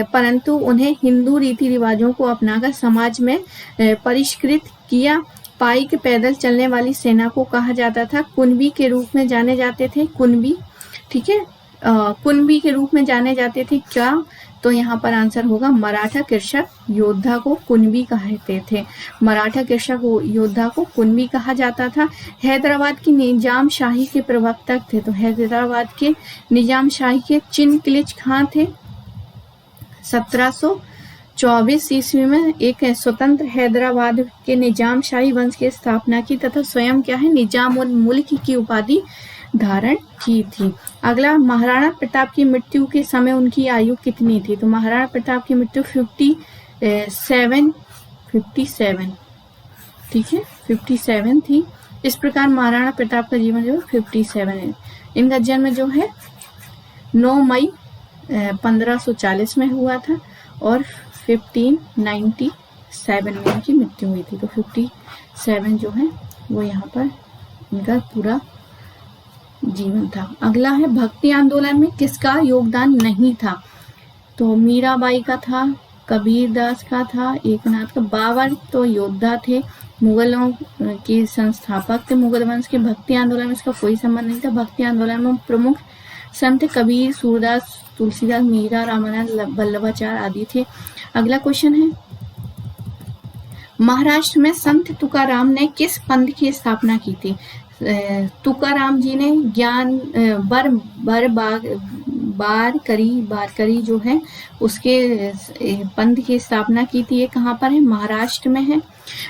परंतु उन्हें हिंदू रीति रिवाजों को अपनाकर समाज में परिष्कृत किया। पाइक पैदल चलने वाली सेना को कहा जाता था। कुनबी के रूप में जाने जाते थे। कुनबी, ठीक है, कुनबी के रूप में जाने जाते थे। क्या? तो यहाँ पर आंसर होगा मराठा कृषक योद्धा को कुनबी कहते थे। मराठा कृषक योद्धा को कुनबी कहा जाता था। हैदराबाद की निजाम शाही के प्रवक्ता थे। तो हैदराबाद के निजाम शाही के चिनकिलिच खां थे। 1724 ईस्वी में एक स्वतंत्र हैदराबाद के निजाम शाही वंश की स्थापना की तथा स्वयं क्या है निजाम उल मुल्क की उपाधि धारण की थी। अगला, महाराणा प्रताप की मृत्यु के समय उनकी आयु कितनी थी? तो महाराणा प्रताप की मृत्यु 57, ठीक है, 57 थी। इस प्रकार महाराणा प्रताप का जीवन जो है 57 है। इनका जन्म जो है 9 मई 1540 में हुआ था और 1597 में इनकी मृत्यु हुई थी। तो 57 जो है वो यहाँ पर इनका पूरा जीवन था। अगला है भक्ति आंदोलन में किसका योगदान नहीं था? तो मीराबाई का था, कबीर दास का था, एकनाथ का। बाबर तो योद्धा थे, मुगलों के संस्थापक थे मुगल वंश के। भक्ति आंदोलन में इसका कोई संबंध नहीं था। भक्ति आंदोलन में प्रमुख संत कबीर, सूरदास, तुलसीदास, मीरा, रामानंद, वल्लभाचार्य आदि थे। अगला क्वेश्चन है, महाराष्ट्र में संत तुकाराम ने किस पंथ की स्थापना की थी? तुकाराम जी ने ज्ञान बारकरी जो है उसके पंथ की स्थापना की थी। ये कहाँ पर है? महाराष्ट्र में है।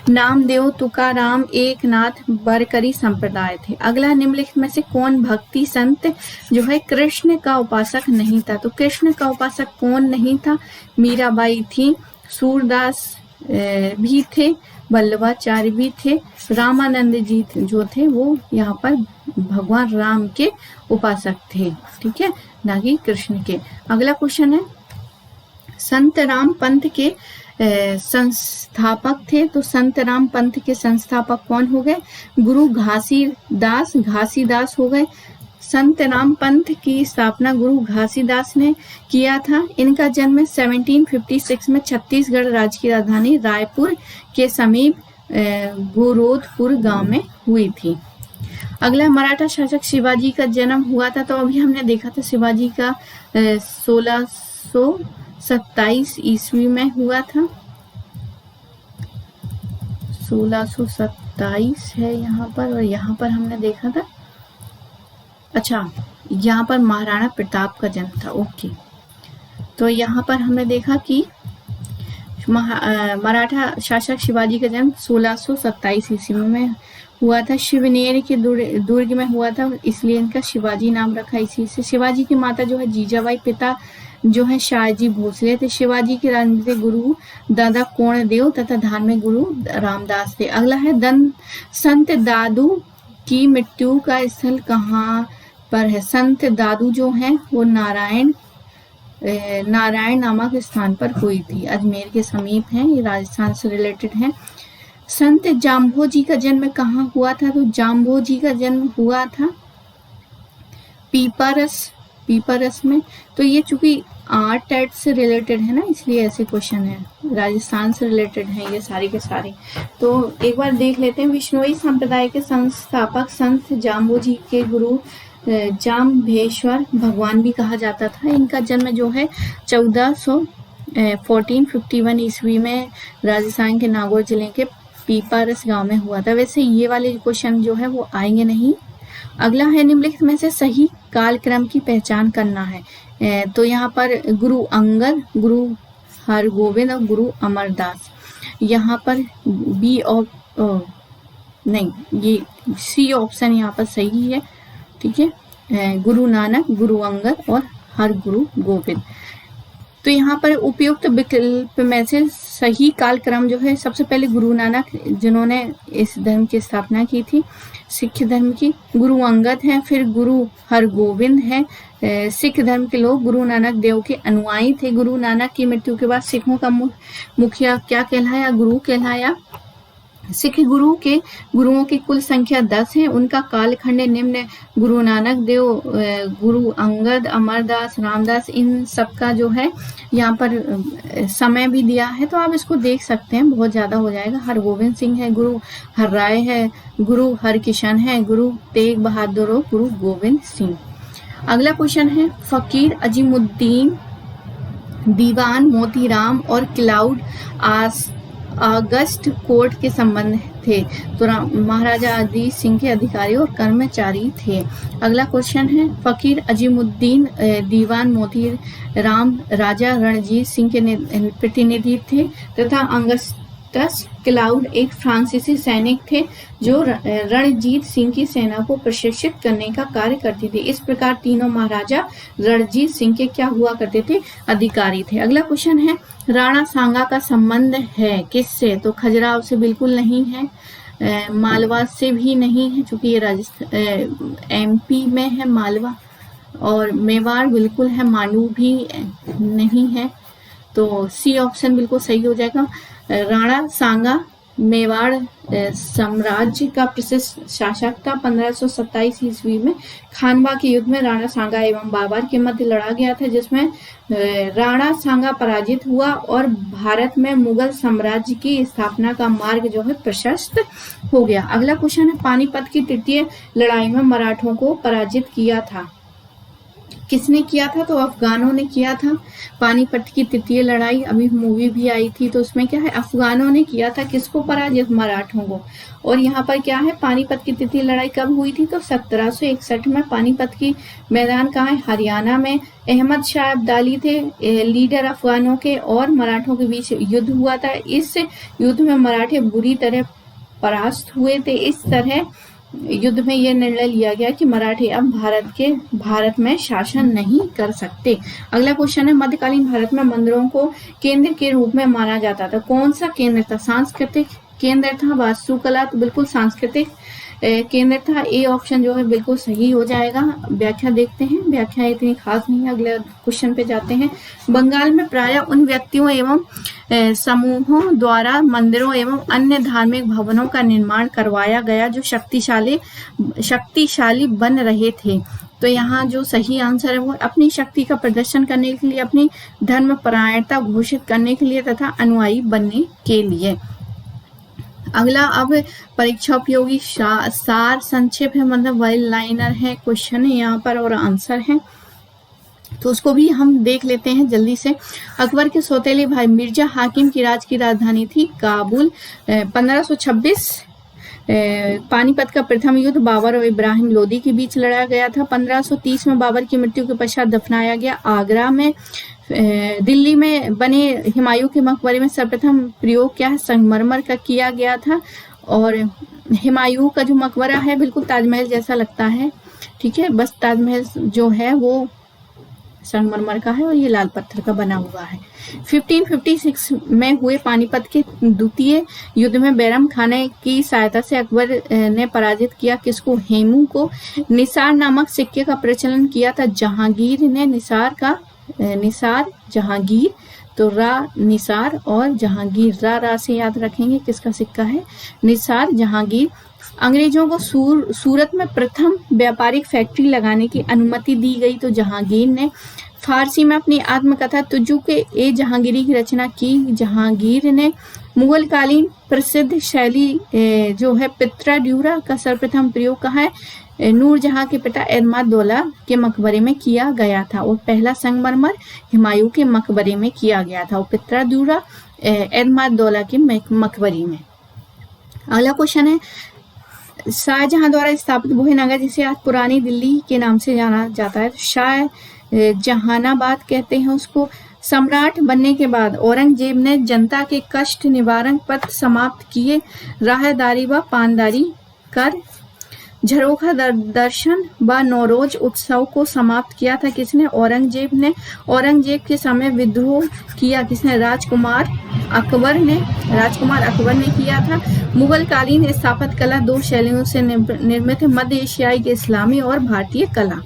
नामदेव, तुकाराम, एकनाथ बारकरी संप्रदाय थे। अगला, निम्नलिखित में से कौन भक्ति संत जो है कृष्ण का उपासक नहीं था? तो कृष्ण का उपासक कौन नहीं था? मीराबाई थी, सूरदास भी थे, वल्लभाचार्य भी थे, रामानंद जी जो थे वो यहाँ पर भगवान राम के उपासक थे, ठीक है, ना कि कृष्ण के। अगला क्वेश्चन है, संत राम पंथ के संस्थापक थे। तो संत राम पंथ के संस्थापक कौन हो गए? गुरु घासीदास हो गए। संत राम पंथ की स्थापना गुरु घासीदास ने किया था। इनका जन्म 1756 में छत्तीसगढ़ राज्य की राजधानी रायपुर के समीप गोरोदपुर गांव में हुई थी। अगला, मराठा शासक शिवाजी का जन्म हुआ था। तो अभी हमने देखा था शिवाजी का 1627 ईस्वी में हुआ था। 1627 है यहाँ पर, और यहाँ पर हमने देखा था, अच्छा यहाँ पर महाराणा प्रताप का जन्म था। ओके, तो यहाँ पर हमने देखा कि मराठा शासक शिवाजी का जन्म 1627 ईस्वी में हुआ था। शिवनेर के दुर्ग में हुआ था, इसलिए इनका शिवाजी नाम रखा इसी से। शिवाजी की माता जो है जीजाबाई, पिता जो है शाहजी भोसले थे। शिवाजी के राजनीतिक गुरु दादा कोंडदेव तथा धार्मिक गुरु रामदास थे। अगला है, संत दादू की मृत्यु का स्थल कहाँ पर है? संत दादू जो है वो नारायण नामक स्थान पर हुई थी, अजमेर के समीप है, ये राजस्थान से रिलेटेड है। संत जाम्बो जी का जन्म कहाँ हुआ था? तो जाम्बो जी का जन्म हुआ था पीपरस में। तो ये चूंकि आर्ट एट से रिलेटेड है ना, इसलिए ऐसे क्वेश्चन है, राजस्थान से रिलेटेड है ये सारी के सारे। तो एक बार देख लेते हैं। विष्णुई संप्रदाय के संस्थापक संत जाम्बो जी के गुरु जाम्बेश्वर भगवान भी कहा जाता था। इनका जन्म जो है 1451 ईस्वी में राजस्थान के नागौर जिले के पीपरस गांव में हुआ था। वैसे ये वाले क्वेश्चन जो है वो आएंगे नहीं। अगला है, निम्नलिखित में से सही कालक्रम की पहचान करना है। तो यहाँ पर गुरु अंगद, गुरु हरगोविंद और गुरु अमरदास। यहाँ पर ये सी ऑप्शन यहाँ पर सही है, ठीक है। गुरु नानक, गुरु अंगद और हर गुरु गोविंद। तो यहाँ पर उपयुक्त विकल्प में से सही कालक्रम जो है, सबसे पहले गुरु नानक जिन्होंने इस धर्म की स्थापना की थी, सिख धर्म की। गुरु अंगद है, फिर गुरु हरगोविंद है। सिख धर्म के लोग गुरु नानक देव के अनुयायी थे। गुरु नानक की मृत्यु के बाद सिखों का मुखिया क्या कहलाया? गुरु कहलाया। सिख गुरुओं की कुल संख्या 10 है। उनका कालखंड निम्न: गुरु नानक देव, गुरु अंगद, अमरदास, रामदास। इन सबका जो है यहाँ पर समय भी दिया है, तो आप इसको देख सकते हैं, बहुत ज्यादा हो जाएगा। हरगोविंद सिंह है, गुरु हरराय है, गुरु हरकिशन है, गुरु तेग बहादुर और गुरु गोविंद सिंह। अगला क्वेश्चन है, फकीर अजीमुद्दीन, दीवान मोतीराम और क्लाउड अगस्त कोर्ट के संबंध थे। तो महाराजा अजीत सिंह के अधिकारी और कर्मचारी थे। अगला क्वेश्चन है, फकीर अजीमुद्दीन, दीवान मोतीराम राजा रणजीत सिंह के प्रतिनिधि थे तथा अगस्टस क्लाउड एक फ्रांसीसी सैनिक थे जो रणजीत सिंह की सेना को प्रशिक्षित करने का कार्य करते थे। इस प्रकार तीनों महाराजा रणजीत सिंह के क्या हुआ करते थे? अधिकारी थे। अगला क्वेश्चन है, राणा सांगा का संबंध है किससे? तो खजुराहो से बिल्कुल नहीं है, मालवा से भी नहीं है, चूंकि ये राजस्थान एमपी में है मालवा, और मेवाड़ बिल्कुल है, मांडू भी नहीं है। तो सी ऑप्शन बिल्कुल सही हो जाएगा। राणा सांगा मेवाड़ साम्राज्य का प्रसिद्ध शासक था। 1527 ईस्वी में खानवा के युद्ध में राणा सांगा एवं बाबर के मध्य लड़ा गया था, जिसमें राणा सांगा पराजित हुआ और भारत में मुगल साम्राज्य की स्थापना का मार्ग जो है प्रशस्त हो गया। अगला क्वेश्चन है, पानीपत की तृतीय लड़ाई में मराठों को पराजित किया था। किसने किया था? तो अफगानों ने किया था। पानीपत की तृतीय लड़ाई, अभी मूवी भी आई थी, तो उसमें क्या है, अफगानों ने किया था। किसको पराजित? मराठों को। और यहाँ पर क्या है, पानीपत की तृतीय लड़ाई कब हुई थी? तो 1761 में। पानीपत की मैदान कहाँ है? हरियाणा में। अहमद शाह अब्दाली थे लीडर अफगानों के, और मराठों के बीच युद्ध हुआ था। इस युद्ध में मराठे बुरी तरह परास्त हुए थे। इस तरह युद्ध में यह निर्णय लिया गया कि मराठे अब भारत में शासन नहीं कर सकते। अगला क्वेश्चन है, मध्यकालीन भारत में मंदिरों को केंद्र के रूप में माना जाता था। कौन सा केंद्र था? सांस्कृतिक केंद्र था। वास्तुकला, तो बिल्कुल सांस्कृतिक केंद्र था। ए ऑप्शन जो है बिल्कुल सही हो जाएगा। व्याख्या देखते हैं, व्याख्या इतनी खास नहीं है। अगले क्वेश्चन पे जाते हैं। बंगाल में प्रायः उन व्यक्तियों एवं समूहों द्वारा मंदिरों एवं अन्य धार्मिक भवनों का निर्माण करवाया गया जो शक्तिशाली बन रहे थे। तो यहाँ जो सही आंसर है वो अपनी शक्ति का प्रदर्शन करने के लिए, अपनी धर्मपरायणता घोषित करने के लिए तथा अनुयायी बनने के लिए। अगला अब परीक्षा उपयोगी सार संक्षेप है, मतलब वन लाइनर है क्वेश्चन है यहाँ पर और आंसर है, तो उसको भी हम देख लेते हैं जल्दी से। अकबर के सौतेले भाई मिर्जा हाकिम की राज की राजधानी थी काबुल। 1526 पानीपत का प्रथम युद्ध बाबर और इब्राहिम लोदी के बीच लड़ा गया था। 1530 में बाबर की मृत्यु के पश्चात दफनाया गया। आगरा में दिल्ली में बने हुमायूं के मकबरे में सर्वप्रथम प्रयोग क्या है? संगमरमर का किया गया था। और हुमायूं का जो मकबरा है बिल्कुल ताजमहल जैसा लगता है, ठीक है, बस ताजमहल जो है वो संगमरमर का है और ये लाल पत्थर का बना हुआ है। 1556 में हुए पानीपत के द्वितीय युद्ध में बैरम खाने की सहायता से अकबर ने पराजित किया किसको? हेमू को। निसार नामक सिक्के का प्रचलन किया था जहांगीर ने। निसार जहांगीर, तो रा निसार और जहांगीर, रा से याद रखेंगे किसका सिक्का है? निसार जहांगीर। अंग्रेजों को सूरत में प्रथम व्यापारिक फैक्ट्री लगाने की अनुमति दी गई, तो जहांगीर ने। फारसी में अपनी आत्मकथा तुजू के ए जहांगीरी की रचना की जहांगीर ने। मुगल कालीन प्रसिद्ध शैली जो है पित्राड्यूरा का सर्वप्रथम प्रयोग कहाँ है? नूरजहां के पिता एतमाद-दौला के मकबरे में किया गया था। और पहला संगमरमर हुमायूं के मकबरे में किया गया था और पित्राड्यूरा एतमाद-दौला के मकबरे में। अगला क्वेश्चन है, शाहजहां द्वारा स्थापित वह नगर जिसे आज पुरानी दिल्ली के नाम से जाना जाता है, शाह जहानाबाद कहते हैं उसको। सम्राट बनने के बाद औरंगजेब ने जनता के कष्ट निवारण पथ समाप्त किए, राहदारी व पानदारी कर झरोखा दर्शन व नौरोज उत्सव को समाप्त किया था किसने? औरंगजेब ने। औरंगजेब के समय विद्रोह किया किसने? राजकुमार अकबर ने किया था। मुगल कालीन स्थापत्य कला दो शैलियों से निर्मित है, मध्य एशियाई के इस्लामी और भारतीय कला।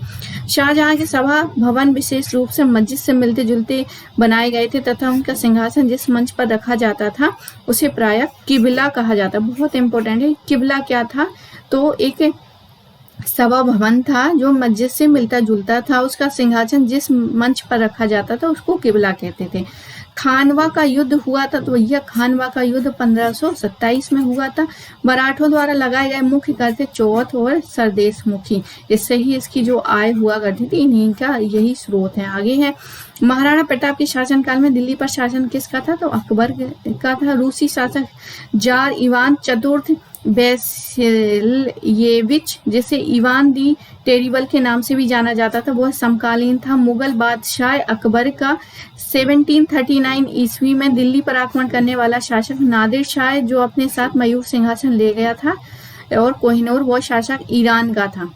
शाहजहां के सभा भवन विशेष रूप से मस्जिद से मिलते जुलते बनाए गए थे तथा उनका सिंहासन जिस मंच पर रखा जाता था उसे प्रायः किबला कहा जाता। बहुत इंपॉर्टेंट है, किबला क्या था? तो एक सभा भवन था जो मस्जिद से मिलता जुलता था, उसका सिंहासन जिस मंच पर रखा जाता था उसको किबला कहते थे। खानवा का युद्ध हुआ था, तो भैया खानवा का युद्ध 1527 में हुआ था। मराठों द्वारा लगाए गए मुख्य कर थे चौथ और सरदेशमुखी, इससे ही इसकी जो आय हुआ करती थी, इन्हीं का यही स्रोत है। आगे है, महाराणा प्रताप के शासनकाल में दिल्ली पर शासन किसका था? तो अकबर का था। रूसी शासक जार इवान चतुर्थ बेसिलिएविच, जिसे इवान दी टेरिबल के नाम से भी जाना जाता था, वह समकालीन था मुगल बादशाह अकबर का। 1739 ईस्वी में दिल्ली पर आक्रमण करने वाला शासक नादिर शाह जो अपने साथ मयूर सिंहासन ले गया था, और कोहिनूर वह शासक ईरान का था।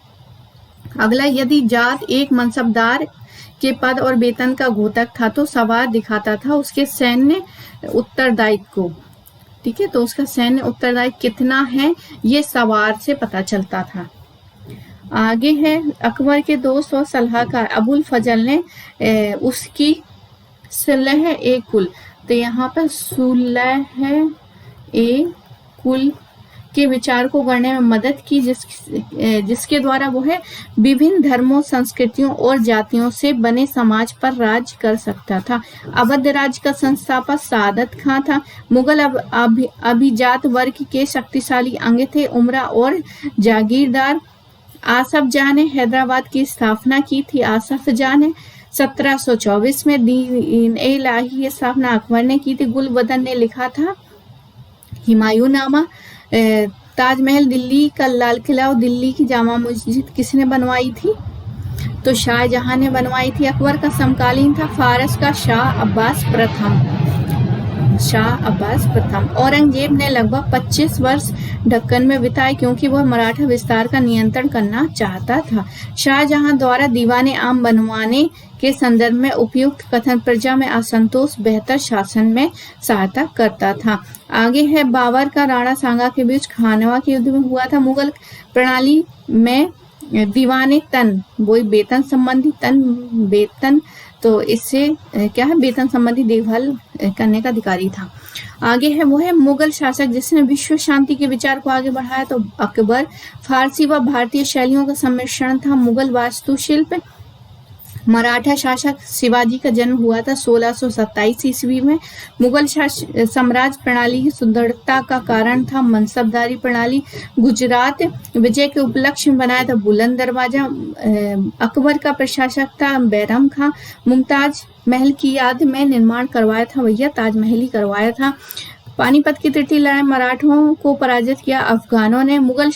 अगला, यदि जात एक मनसबदार के पद और वेतन का घोतक था तो सवार दिखाता था उसके सैन्य उत्तरदायित्व को, ठीक है, तो उसका सैन्य उत्तरदायित्व कितना है ये सवार से पता चलता था। आगे है, अकबर के दोस्त और सलाहकार अबुल फजल ने उसकी सुलह ए कुल, तो यहाँ पर सुलह ए कुल के विचार को गढ़ने में मदद की, जिसके द्वारा वो है विभिन्न धर्मों, संस्कृतियों और जातियों से बने समाज पर राज कर सकता था। अवध राज्य का संस्थापक सादत खां था। मुगल अभिजात वर्ग के शक्तिशाली अंग थे उमरा और जागीरदार। आसफ जाह ने हैदराबाद की स्थापना की थी। आसफ जाह ने 1724 में दीन-ए-इलाही की स्थापना अकबर ने की थी। गुलबदन ने लिखा था हुमायूंनामा। ताजमहल, दिल्ली का लाल किला और दिल्ली की जामा मस्जिद किसने बनवाई थी? तो शाहजहां ने बनवाई थी। अकबर का समकालीन था फारस का शाह अब्बास प्रथम। औरंगजेब ने लगभग 25 वर्ष दक्कन में बिताए क्योंकि वह मराठा विस्तार का नियंत्रण करना चाहता था। शाहजहां द्वारा दीवाने आम बनवाने के संदर्भ में उपयुक्त कथन प्रजा में असंतोष बेहतर शासन में सहायता करता था। आगे है बाबर का राणा सांगा के बीच खानवा के युद्ध में हुआ था। मुगल प्रणाली में दीवाने तन, वो वेतन संबंधी वेतन, तो इससे क्या है, वेतन संबंधी देखभाल करने का अधिकारी था। आगे है वो है मुगल शासक जिसने विश्व शांति के विचार को आगे बढ़ाया, तो अकबर। फारसी व भारतीय शैलियों का सम्मिश्रण था। मुगल वास्तुशिल्प। मराठा शासक शिवाजी का जन्म हुआ था 1627 ईस्वी में। मुगल साम्राज्य प्रणाली की सुदृढ़ता का कारण था मनसबदारी प्रणाली। गुजरात विजय के उपलक्ष्य में बनाया था बुलंद दरवाजा। अकबर का प्रशासक था बैरम खां। मुमताज महल की याद में निर्माण करवाया था, भैया ताजमहल ही करवाया था। पानीपत की तृतीय लड़ाई मराठों को पराजित किया अफगानों ने। मुगल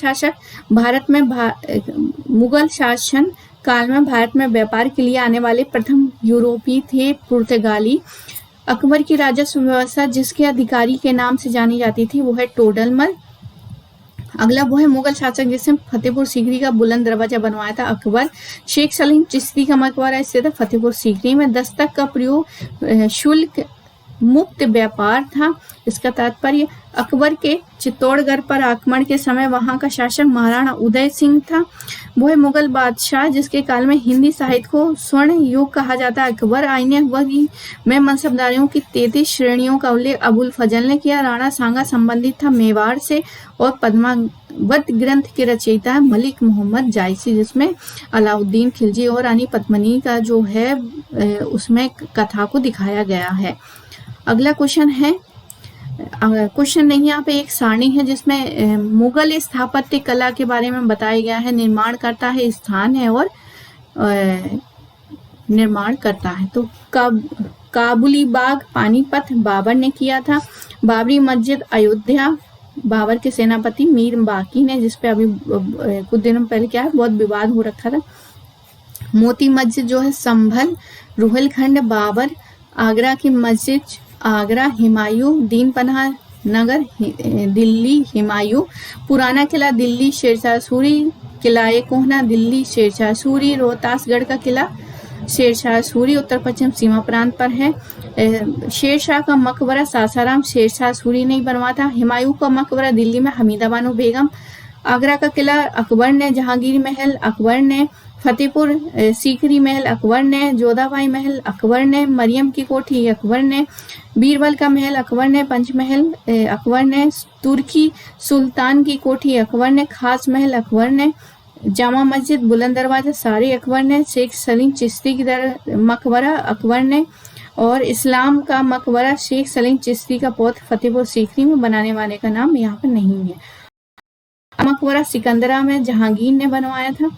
शासन काल में भारत में व्यापार के लिए आने वाले प्रथम यूरोपीय थे पुर्तगाली। अकबर की राजस्व व्यवस्था जिसके अधिकारी के नाम से जानी जाती थी वो है टोडरमल। अगला वो है मुगल शासक जिसने फतेहपुर सीकरी का बुलंद दरवाजा बनवाया था, अकबर। शेख सलीम चिश्ती का मकबरा स्थित है फतेहपुर सीकरी में। दस्तक का प्रयोग शुल्क मुक्त व्यापार था। इसका तात्पर्य अकबर के चित्तौड़गढ़ पर आक्रमण के समय वहां का शासक महाराणा उदय सिंह था। वो है मुगल बादशाह जिसके काल में हिंदी साहित्य को स्वर्ण युग कहा जाता है, अकबर। आईने अकबर में मनसबदारियों की 33 श्रेणियों का उल्लेख अबुल फजल ने किया। राणा सांगा संबंधित था मेवाड़ से और पद्मावत ग्रंथ के रचयिता है मलिक मोहम्मद जायसी, जिसमें अलाउद्दीन खिलजी और रानी पद्मिनी का जो है उसमें कथा को दिखाया गया है। अगला क्वेश्चन है, क्वेश्चन नहीं, यहाँ पे एक सारणी है जिसमें मुगल स्थापत्य कला के बारे में बताया गया है। निर्माण करता है, स्थान है और निर्माण करता है। तो काबुली बाग पानीपत बाबर ने किया था। बाबरी मस्जिद अयोध्या बाबर के सेनापति मीर बाकी ने, जिसपे अभी कुछ दिनों पहले क्या है बहुत विवाद हो रखा था। मोती मस्जिद जो है संभल रुहेलखंड बाबर। आगरा की मस्जिद आगरा हुमायूं। दीन पनाह नगर दिल्ली हुमायूं। पुराना किला दिल्ली शेरशाह सूरी। किला कोहना दिल्ली शेरशाह सूरी। रोहतासगढ़ का किला शेरशाह सूरी उत्तर पश्चिम सीमा प्रांत पर है। शेरशाह का मकबरा सासाराम शेरशाह सूरी ने बनवाया था। हुमायूं का मकबरा दिल्ली में हमीदा बानो बेगम। आगरा का किला अकबर ने। जहांगीर महल अकबर ने। फतेहपुर सीकरी महल अकबर ने। जोधाबाई महल अकबर ने। मरियम की कोठी अकबर ने। बीरबल का महल अकबर ने। पंचमहल अकबर ने। तुर्की सुल्तान की कोठी अकबर ने। खास महल अकबर ने। जामा मस्जिद बुलंद दरवाजा सारे अकबर ने। शेख सलीम चिश्ती की मकबरा अकबर ने। और इस्लाम का मकबरा शेख सलीम चिश्ती का पौध फतेहपुर सीकरी में। बनाने वाले का नाम यहाँ पर नहीं है। मकबरा सिकंदरा में जहांगीर ने बनवाया था।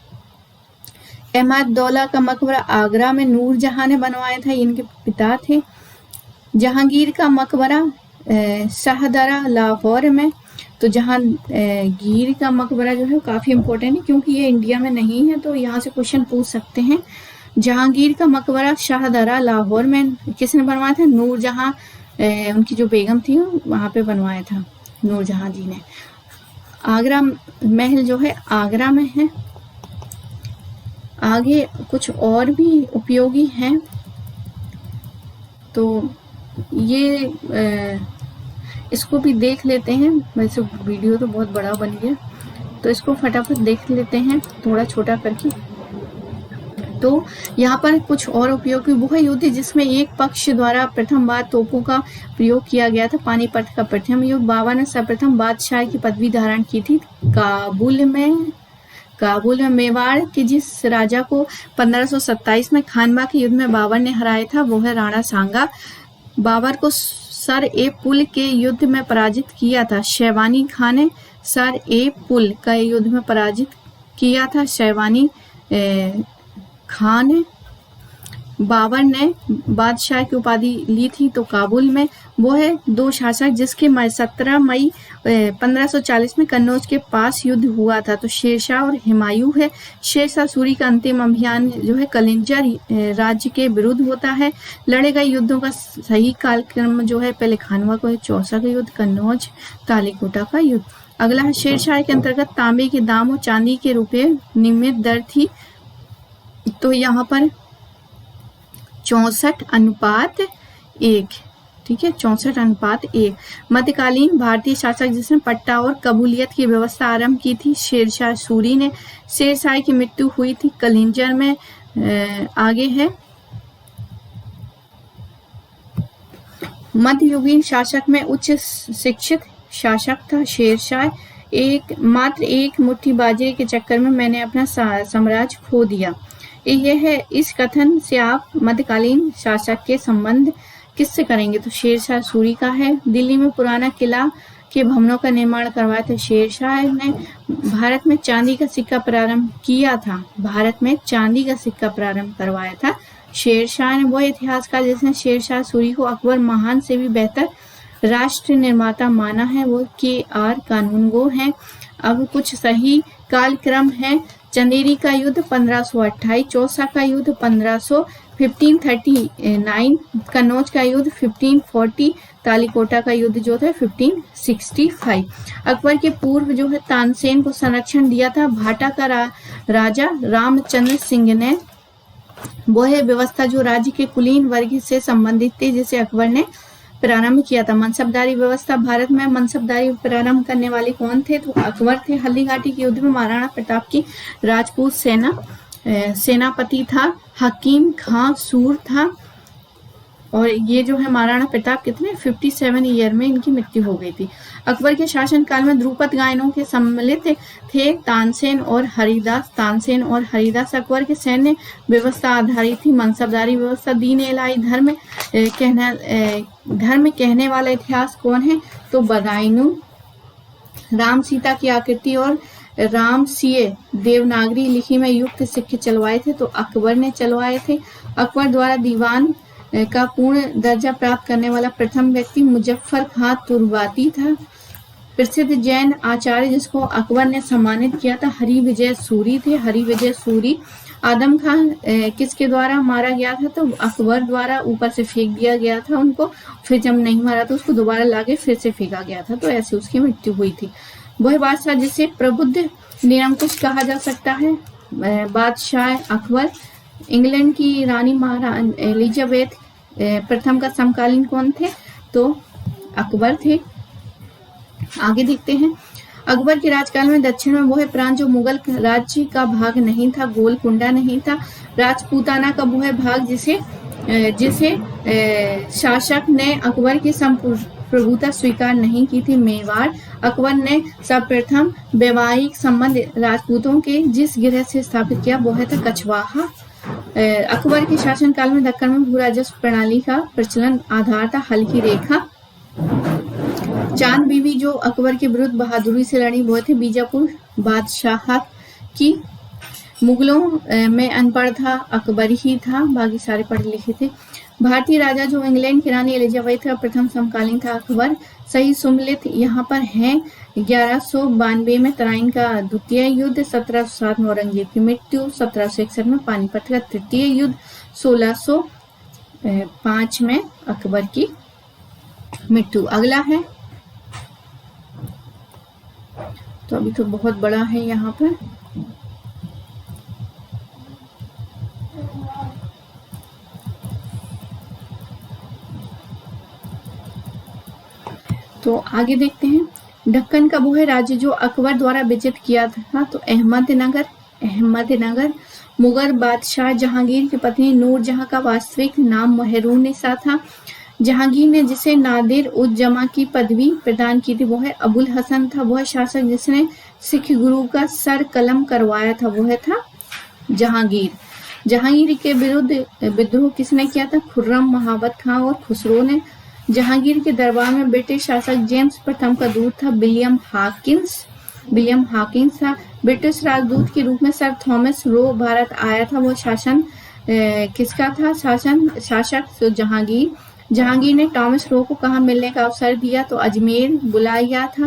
अहमद दौला का मकबरा आगरा में नूरजहां ने बनवाया था, इनके पिता थे। जहांगीर का मकबरा शाहदरा लाहौर में। तो जहांगीर का मकबरा जो है काफी इम्पोर्टेंट है क्योंकि ये इंडिया में नहीं है, तो यहाँ से क्वेश्चन पूछ सकते हैं। जहांगीर का मकबरा शाहदरा लाहौर में किसने बनवाया था? नूरजहां, उनकी जो बेगम थी वहां पे बनवाया था नूरजहां जी ने। आगरा महल जो है आगरा में है। आगे कुछ और भी उपयोगी हैं, तो ये इसको भी देख लेते हैं। वैसे वीडियो तो बहुत बड़ा बन गया, तो इसको फटाफट देख लेते हैं थोड़ा छोटा करके। तो यहाँ पर कुछ और उपयोगी वो है युद्ध जिसमें एक पक्ष द्वारा प्रथम बार तोपों का प्रयोग किया गया था। पानीपत का प्रथम युद्ध। बाबर ने सर्वप्रथम बादशाह की पदवी धारण की थी काबुल में मेवाड़ के जिस राजा को 1527 में खानवा के युद्ध में बाबर ने हराया था वो है राणा सांगा। बाबर को सर ए पुल के युद्ध में पराजित किया था। शैवानी खान ने सर ए पुल का युद्ध में पराजित किया था। शैवानी खान ने बाबर ने बादशाह की उपाधि ली थी तो काबुल में वो है दो शासक जिसके 17 मई 1540 में कन्नौज के पास युद्ध हुआ था। तो शेरशाह और हुमायूं है। शेरशाह सूरी का अंतिम अभियान जो है कलिंजर राज्य के विरुद्ध होता है। लड़े गए युद्धों का सही कालक्रम जो है पहले खानवा को है, चौसा का युद्ध, कन्नौज, तालीकोटा का युद्ध। अगला है शेरशाह के अंतर्गत तांबे के दाम और चांदी के रुपये नियमित दर थी। तो यहाँ पर 64:1, ठीक है, 64:1। मध्यकालीन भारतीय शासक जिसने पट्टा और कबूलियत की व्यवस्था आरंभ की थी शेरशाह सूरी ने। शेरशाह की मृत्यु हुई थी कलिंजर में। आगे है मध्ययुगीन शासक में उच्च शिक्षित शासक था शेरशाह। मात्र एक मुट्ठी बाजरे के चक्कर में मैंने अपना साम्राज्य खो दिया। यह है इस कथन से आप मध्यकालीन शासक के संबंध किससे करेंगे? तो शेरशाह सूरी का है। दिल्ली में पुराना किला के भवनों का निर्माण करवाया था शेरशाह ने। भारत में चांदी का सिक्का प्रारंभ किया था। भारत में चांदी का सिक्का प्रारंभ करवाया था शेरशाह ने। वो इतिहासकार जिसने शेरशाह सूरी को अकबर महान से भी बेहतर राष्ट्र निर्माता माना है वो KR कानूनगो है। अब कुछ सही कालक्रम है। चंदेरी का युद्ध 1528, चौसा का युद्ध 1539, कन्नौज का युद्ध 1540, तालीकोटा का युद्ध जो था 1565। अकबर के पूर्व जो है तानसेन को संरक्षण दिया था भाटा का राजा रामचंद्र सिंह ने। वो है व्यवस्था जो राज्य के कुलीन वर्ग से संबंधित थी जिसे अकबर ने प्रारंभ किया था। मनसबदारी व्यवस्था। भारत में मनसबदारी प्रारंभ करने वाले कौन थे? तो अकबर थे। हल्दीघाटी के युद्ध में महाराणा प्रताप की राजपूत सेनापति था हकीम खां सूर था। और ये जो है महाराणा प्रताप कितने 57 ईयर में इनकी मृत्यु हो गई थी। अकबर के शासन काल में ध्रुपद गायनों के सम्मिलित थे तानसेन और हरिदास। अकबर के सैन्य व्यवस्था आधारित थी मनसबदारी व्यवस्था। दीन इलाही धर्म कहने वाला इतिहास कौन है? तो बदायूं। राम सीता की आकृति और राम सीए देवनागरी लिखी में युक्त सिक्के चलवाए थे तो अकबर ने चलवाए थे। अकबर द्वारा दीवान का पूर्ण दर्जा प्राप्त करने वाला प्रथम व्यक्ति मुजफ्फर खां तुर्बाती था। प्रसिद्ध जैन आचार्य जिसको अकबर ने सम्मानित किया था हरिविजय सूरी थे। हरिविजय सूरी। आदम खान किसके द्वारा मारा गया था? तो अकबर द्वारा ऊपर से फेंक दिया गया था उनको। फिर जब नहीं मारा तो उसको दोबारा लाके फिर से फेंका गया था तो ऐसे उसकी मृत्यु हुई थी। वह बादशाह जिसे प्रबुद्ध निरंकुश कहा जा सकता है बादशाह अकबर। इंग्लैंड की रानी महारानी एलिजाबेथ प्रथम का समकालीन कौन थे? तो अकबर थे। आगे देखते हैं। अकबर के राजकाल में दक्षिण में वो है प्रांत जो मुगल राज्य का भाग नहीं था, गोलकुंडा नहीं था। राजपूताना का वो है भाग जिसे शासक ने अकबर की संप्रभुता स्वीकार नहीं की थी, मेवाड़। अकबर ने सर्वप्रथम वैवाहिक संबंध राजपूतों के जिस गिरह से स्थापित किया वो है था कछवाहा। अकबर के शासन काल में दक्कन में भू राजस्व प्रणाली का प्रचलन आधार था हल्की रेखा। चांद बीवी जो अकबर के विरुद्ध बहादुरी से लड़ी वो थे बीजापुर बादशाहत की। मुगलों में अनपढ़ था अकबर ही था, बाकी सारे पढ़े लिखे थे। भारतीय राजा जो इंग्लैंड की रानी एलिजाबेथ का प्रथम समकालीन था अकबर। सही सुमलित यहाँ पर है। 1192 में तराइन का द्वितीय युद्ध, 1707 में औरंगजेब की मृत्यु, 1761 में पानीपत का तृतीय युद्ध, 1605 में अकबर की मृत्यु। अगला है तो अभी तो बहुत बड़ा है यहाँ पर। तो आगे देखते हैं। दक्कन का वो है राज्य जो अकबर द्वारा विजित किया था तो अहमदनगर। मुगल बादशाह जहांगीर की पत्नी नूरजहां का वास्तविक नाम मोहरुन्निसा था। जहांगीर ने जिसे नादिर उज जमा की पदवी प्रदान की थी वो है अबुल हसन था। वह शासक जिसने सिख गुरु का सर कलम करवाया था वह था जहांगीर। जहांगीर के विरुद्ध विद्रोह किसने किया था? खुर्रम, महाबत खां और खुसरो ने। जहांगीर के दरबार में ब्रिटिश शासक जेम्स प्रथम का दूत था विलियम हाकिंस था। ब्रिटिश राजदूत के रूप में सर थॉमस रो भारत आया था। वो शासन किसका था? शासक तो जहांगीर ने थॉमस रो को कहाँ मिलने का अवसर दिया? तो अजमेर बुलाया था।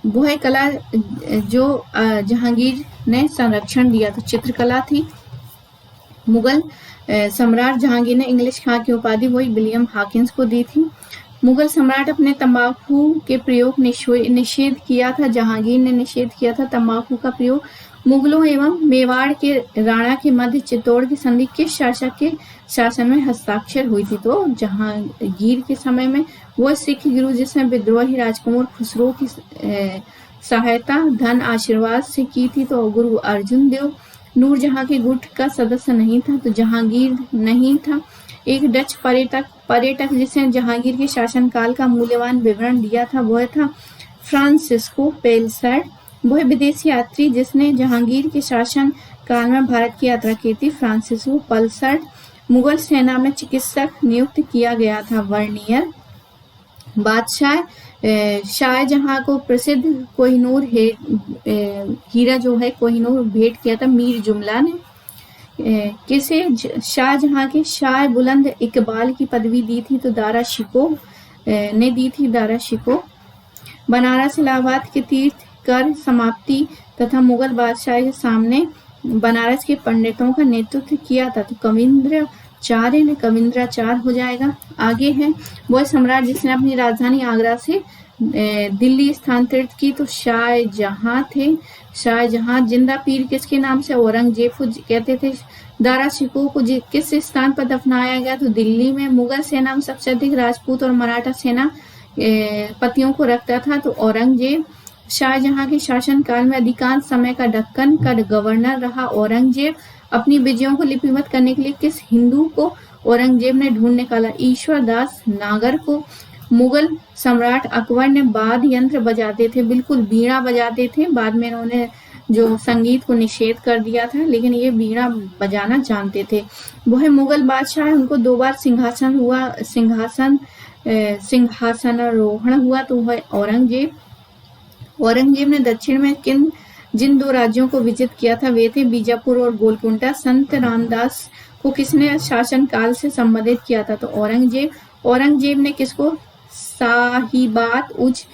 वह कला जो जहांगीर ने संरक्षण दिया तो चित्रकला थी। मुगल सम्राट जहांगीर ने इंग्लिश खां की उपाधि वही विलियम हाकिंस को दी थी। मुगल सम्राट अपने तंबाकू के प्रयोग निषेध किया था। जहांगीर ने निषेध किया था तंबाकू का प्रयोग। मुगलों एवं मेवाड़ के राणा के मध्य चित्तौड़ की संधि किस शासक के शासन में हस्ताक्षर हुई थी? तो जहांगीर के समय में। वह सिख गुरु जिसने विद्रोही राजकुमार खुसरो की सहायता धन आशीर्वाद से की थी तो गुरु अर्जुन देव। नूरजहां के गुट का सदस्य नहीं था तो जहांगीर नहीं था। एक डच पर्यटक जिसने जहांगीर के शासनकाल का मूल्यवान विवरण दिया था वह था फ्रांसिस्को पेलसैड। वह विदेशी यात्री जिसने जहांगीर के शासन काल में भारत की यात्रा की थी फ्रांसिस्को पेलसैड। मुगल सेना में चिकित्सक नियुक्त किया गया था वर्नियर। बादशाह शाहजहां को प्रसिद्ध कोहिनूर हीरा जो है कोहिनूर भेंट किया था मीर जुमला ने। किसे शाहजहां के शाह बुलंद इकबाल की पदवी दी थी? तो दारा शिकोह ने दी थी। दारा शिकोह। बनारस इलाहाबाद के तीर्थ कर समाप्ति तथा मुगल बादशाह के सामने बनारस के पंडितों का नेतृत्व किया था तो कविंद्राचार्य ने। कविंद्राचार्य हो जाएगा। आगे है वह सम्राट जिसने अपनी राजधानी आगरा से दिल्ली स्थानांतरित की तो शाहजहां थे। शाहजहां। जिंदा पीर किसके नाम से औरंगजेब को कहते थे? दारा शिकोह को किस स्थान पर दफनाया गया? तो दिल्ली में। मुगल सेना में सबसे अधिक राजपूत और मराठा सेना पतियों को रखता था तो औरंगजेब। शाहजहां के शासन काल में अधिकांश समय का दक्कन का गवर्नर रहा औरंगजेब। अपनी विजयों को लिपिबद्ध करने के लिए किस हिंदू को औरंगजेब ने ढूंढ निकाला? ईश्वर दास नागर को। मुगल सम्राट अकबर ने वाद्य यंत्र बजाते थे, बिल्कुल वीणा बजाते थे। बाद में इन्होंने जो संगीत को निषेध कर दिया था लेकिन ये वीणा बजाना जानते थे। वह मुगल बादशाह उनको 2 बार सिंहासनारोहण हुआ तो वह औरंगजेब ने दक्षिण में जिन 2 राज्यों को विजित किया था वे थे बीजापुर और गोलकुंडा। संत रामदास को किसने शासन काल से संबोधित किया था? तो औरंगजेब ने किसको साहिबात उज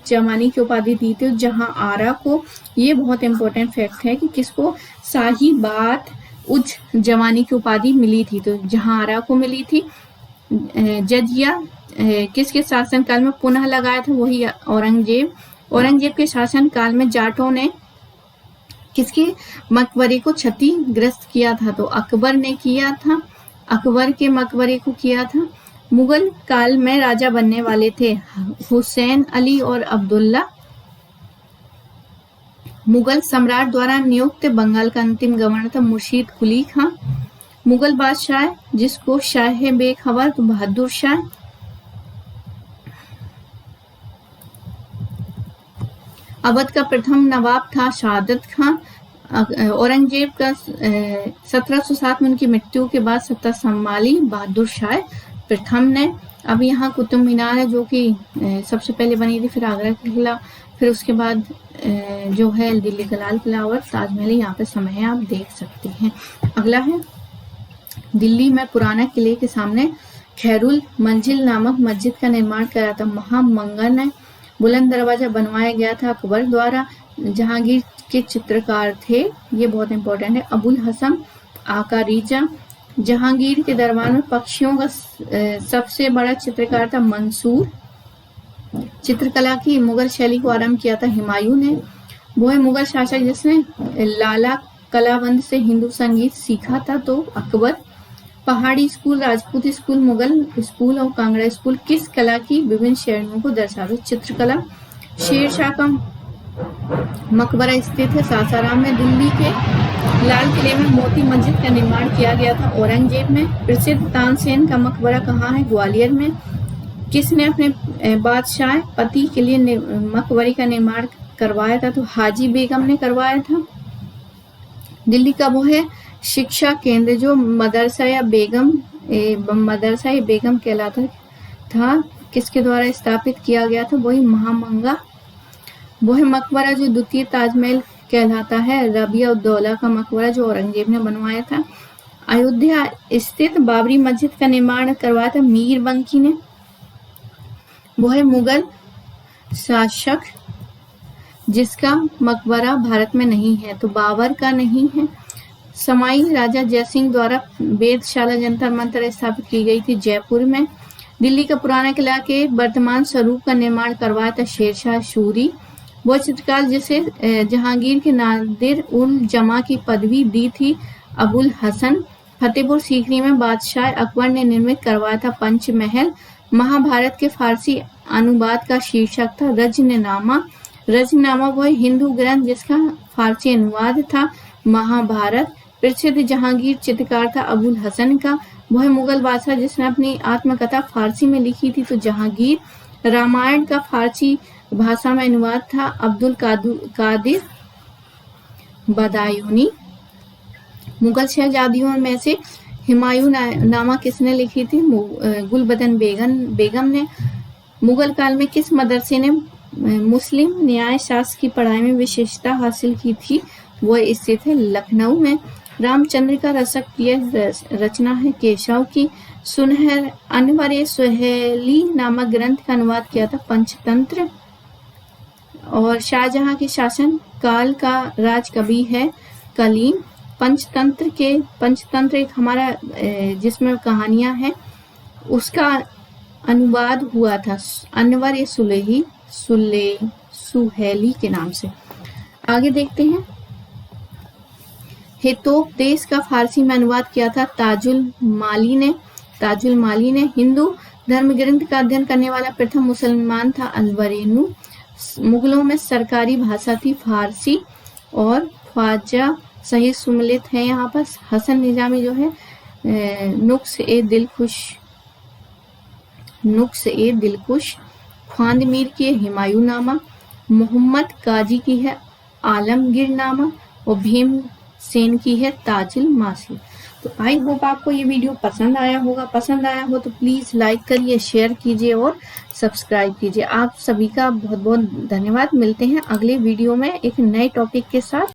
जमानी की उपाधि दी थी। जहां आरा को, ये बहुत इंपॉर्टेंट फैक्ट है कि किसको साहिबात उज जमानी की उपाधि मिली थी तो जहां आरा को मिली थी। जजिया किसके शासन काल में पुनः लगाया था? वही औरंगजेब के शासन काल में जाटों ने किसके मकबरे को क्षतिग्रस्त किया था? तो अकबर ने किया था। अकबर के मकबरे को किया था। मुगल काल में राजा बनने वाले थे हुसैन अली और अब्दुल्ला। मुगल सम्राट द्वारा नियुक्त बंगाल का अंतिम गवर्नर था मुर्शीद कुली खां। मुगल बादशाह जिसको शाह बेखबर तो बहादुर शाह। अवध का प्रथम नवाब था शहादत खां। औरंगजेब का 1707 में उनकी मृत्यु के बाद सत्ता संभाली बहादुर शाह प्रथम ने। अब यहाँ कुतुब मीनार है जो कि सबसे पहले बनी थी, फिर आगरा का किला, फिर उसके बाद जो है दिल्ली का लाल किला और ताजमहल यहाँ पे समय है, आप देख सकते हैं। अगला है दिल्ली में पुराना किले के सामने खैरुल मंजिल नामक मस्जिद का निर्माण करा था महामंगन ने। बुलंद दरवाजा बनवाया गया था अकबर द्वारा। जहांगीर के चित्रकार थे, ये बहुत इंपॉर्टेंट है, अबुल हसन आका रीजा। जहांगीर के दरबार में पक्षियों का सबसे बड़ा चित्रकार था मंसूर। चित्रकला की मुगल शैली को आरंभ किया था हुमायूं ने। वो है मुगल शासक जिसने लाला कलावंद से हिंदू संगीत सीखा था तो अकबर। पहाड़ी school, Rajput school, Mughal school और कांगड़ा स्कूल किस कला की विभिन्न श्रेणियों को दर्शाते? चित्रकला। शेरशाह का मकबरा स्थित है सासाराम में। दिल्ली के लाल किले में मोती मस्जिद का निर्माण किया गया था औरंगजेब में। प्रसिद्ध तानसेन का मकबरा कहाँ है? ग्वालियर में। किसने अपने बादशाह पति के लिए मकबरे का निर्माण करवाया था? तो हाजी बेगम ने करवाया था। दिल्ली का वो है शिक्षा केंद्र जो मदरसा या बेगम कहलाता था, किसके द्वारा स्थापित किया गया था? वही महामंगा। वो है मकबरा जो द्वितीय ताजमहल कहलाता है, रबिया उद्दौला का मकबरा जो औरंगजेब ने बनवाया था। अयोध्या स्थित बाबरी मस्जिद का निर्माण करवाया था मीर बंकी ने। वो है मुगल शासक जिसका मकबरा भारत में नहीं है, तो बाबर का नहीं है। समाई राजा जयसिंह द्वारा वेधशाला जंतर मंतर स्थापित की गई थी जयपुर में। दिल्ली का पुराना किला के वर्तमान स्वरूप का निर्माण करवाया था शेरशाह सूरी। वो चित्रकार जिसे जहांगीर के नादिर उल जमा की पदवी दी थी अबुल हसन। फतेहपुर सीकरी में बादशाह अकबर ने निर्मित करवाया था पंचमहल। महाभारत के फारसी अनुवाद का शीर्षक था रजनीनामा। रजनीनामा वह हिंदू ग्रंथ जिसका फारसी अनुवाद था महाभारत। प्रसिद्ध जहांगीर चित्रकार था अबुल हसन का। वह मुगल बादशाह जिसने अपनी आत्मकथा फारसी में लिखी थी, तो जहांगीर। रामायण का फारसी भाषा में अनुवाद था अब्दुल कादिर बदायूनी। मुगल शहजादियों में से हुमायूं नामा किसने लिखी थी? गुलबदन बेगम ने। मुगल काल में किस मदरसे ने मुस्लिम न्याय शास्त्र की पढ़ाई में विशेषता हासिल की थी? वह स्थित है लखनऊ में। रामचंद्र का रसक प्रिय रचना है केशव की। अनवर सुहेली नामक ग्रंथ का अनुवाद किया था पंचतंत्र। और शाहजहां के शासन काल का राज कवि है कलीम। पंचतंत्र एक हमारा जिसमें कहानियां हैं उसका अनुवाद हुआ था अनवर सुहेली के नाम से। आगे देखते हैं। हितोपदेश का फारसी में अनुवाद किया था ताजुल माली ने। हिंदू धर्म ग्रंथ का अध्ययन करने वाला प्रथम मुसलमान था अलवरेनु। मुगलों में सरकारी भाषा थी फारसी। और ख्वाजा सही सुमिलित है यहाँ पर। हसन निजामी जो है नुक्स ए दिलकुश। ख्वांदमीर की है हुमायूं नामा। मोहम्मद काजी की है आलमगीर नामा। और भीम सेन की है ताजुल मासी। तो आई होप आपको ये वीडियो पसंद आया होगा। पसंद आया हो तो प्लीज लाइक करिए, शेयर कीजिए और सब्सक्राइब कीजिए। आप सभी का बहुत बहुत धन्यवाद। मिलते हैं अगले वीडियो में एक नए टॉपिक के साथ।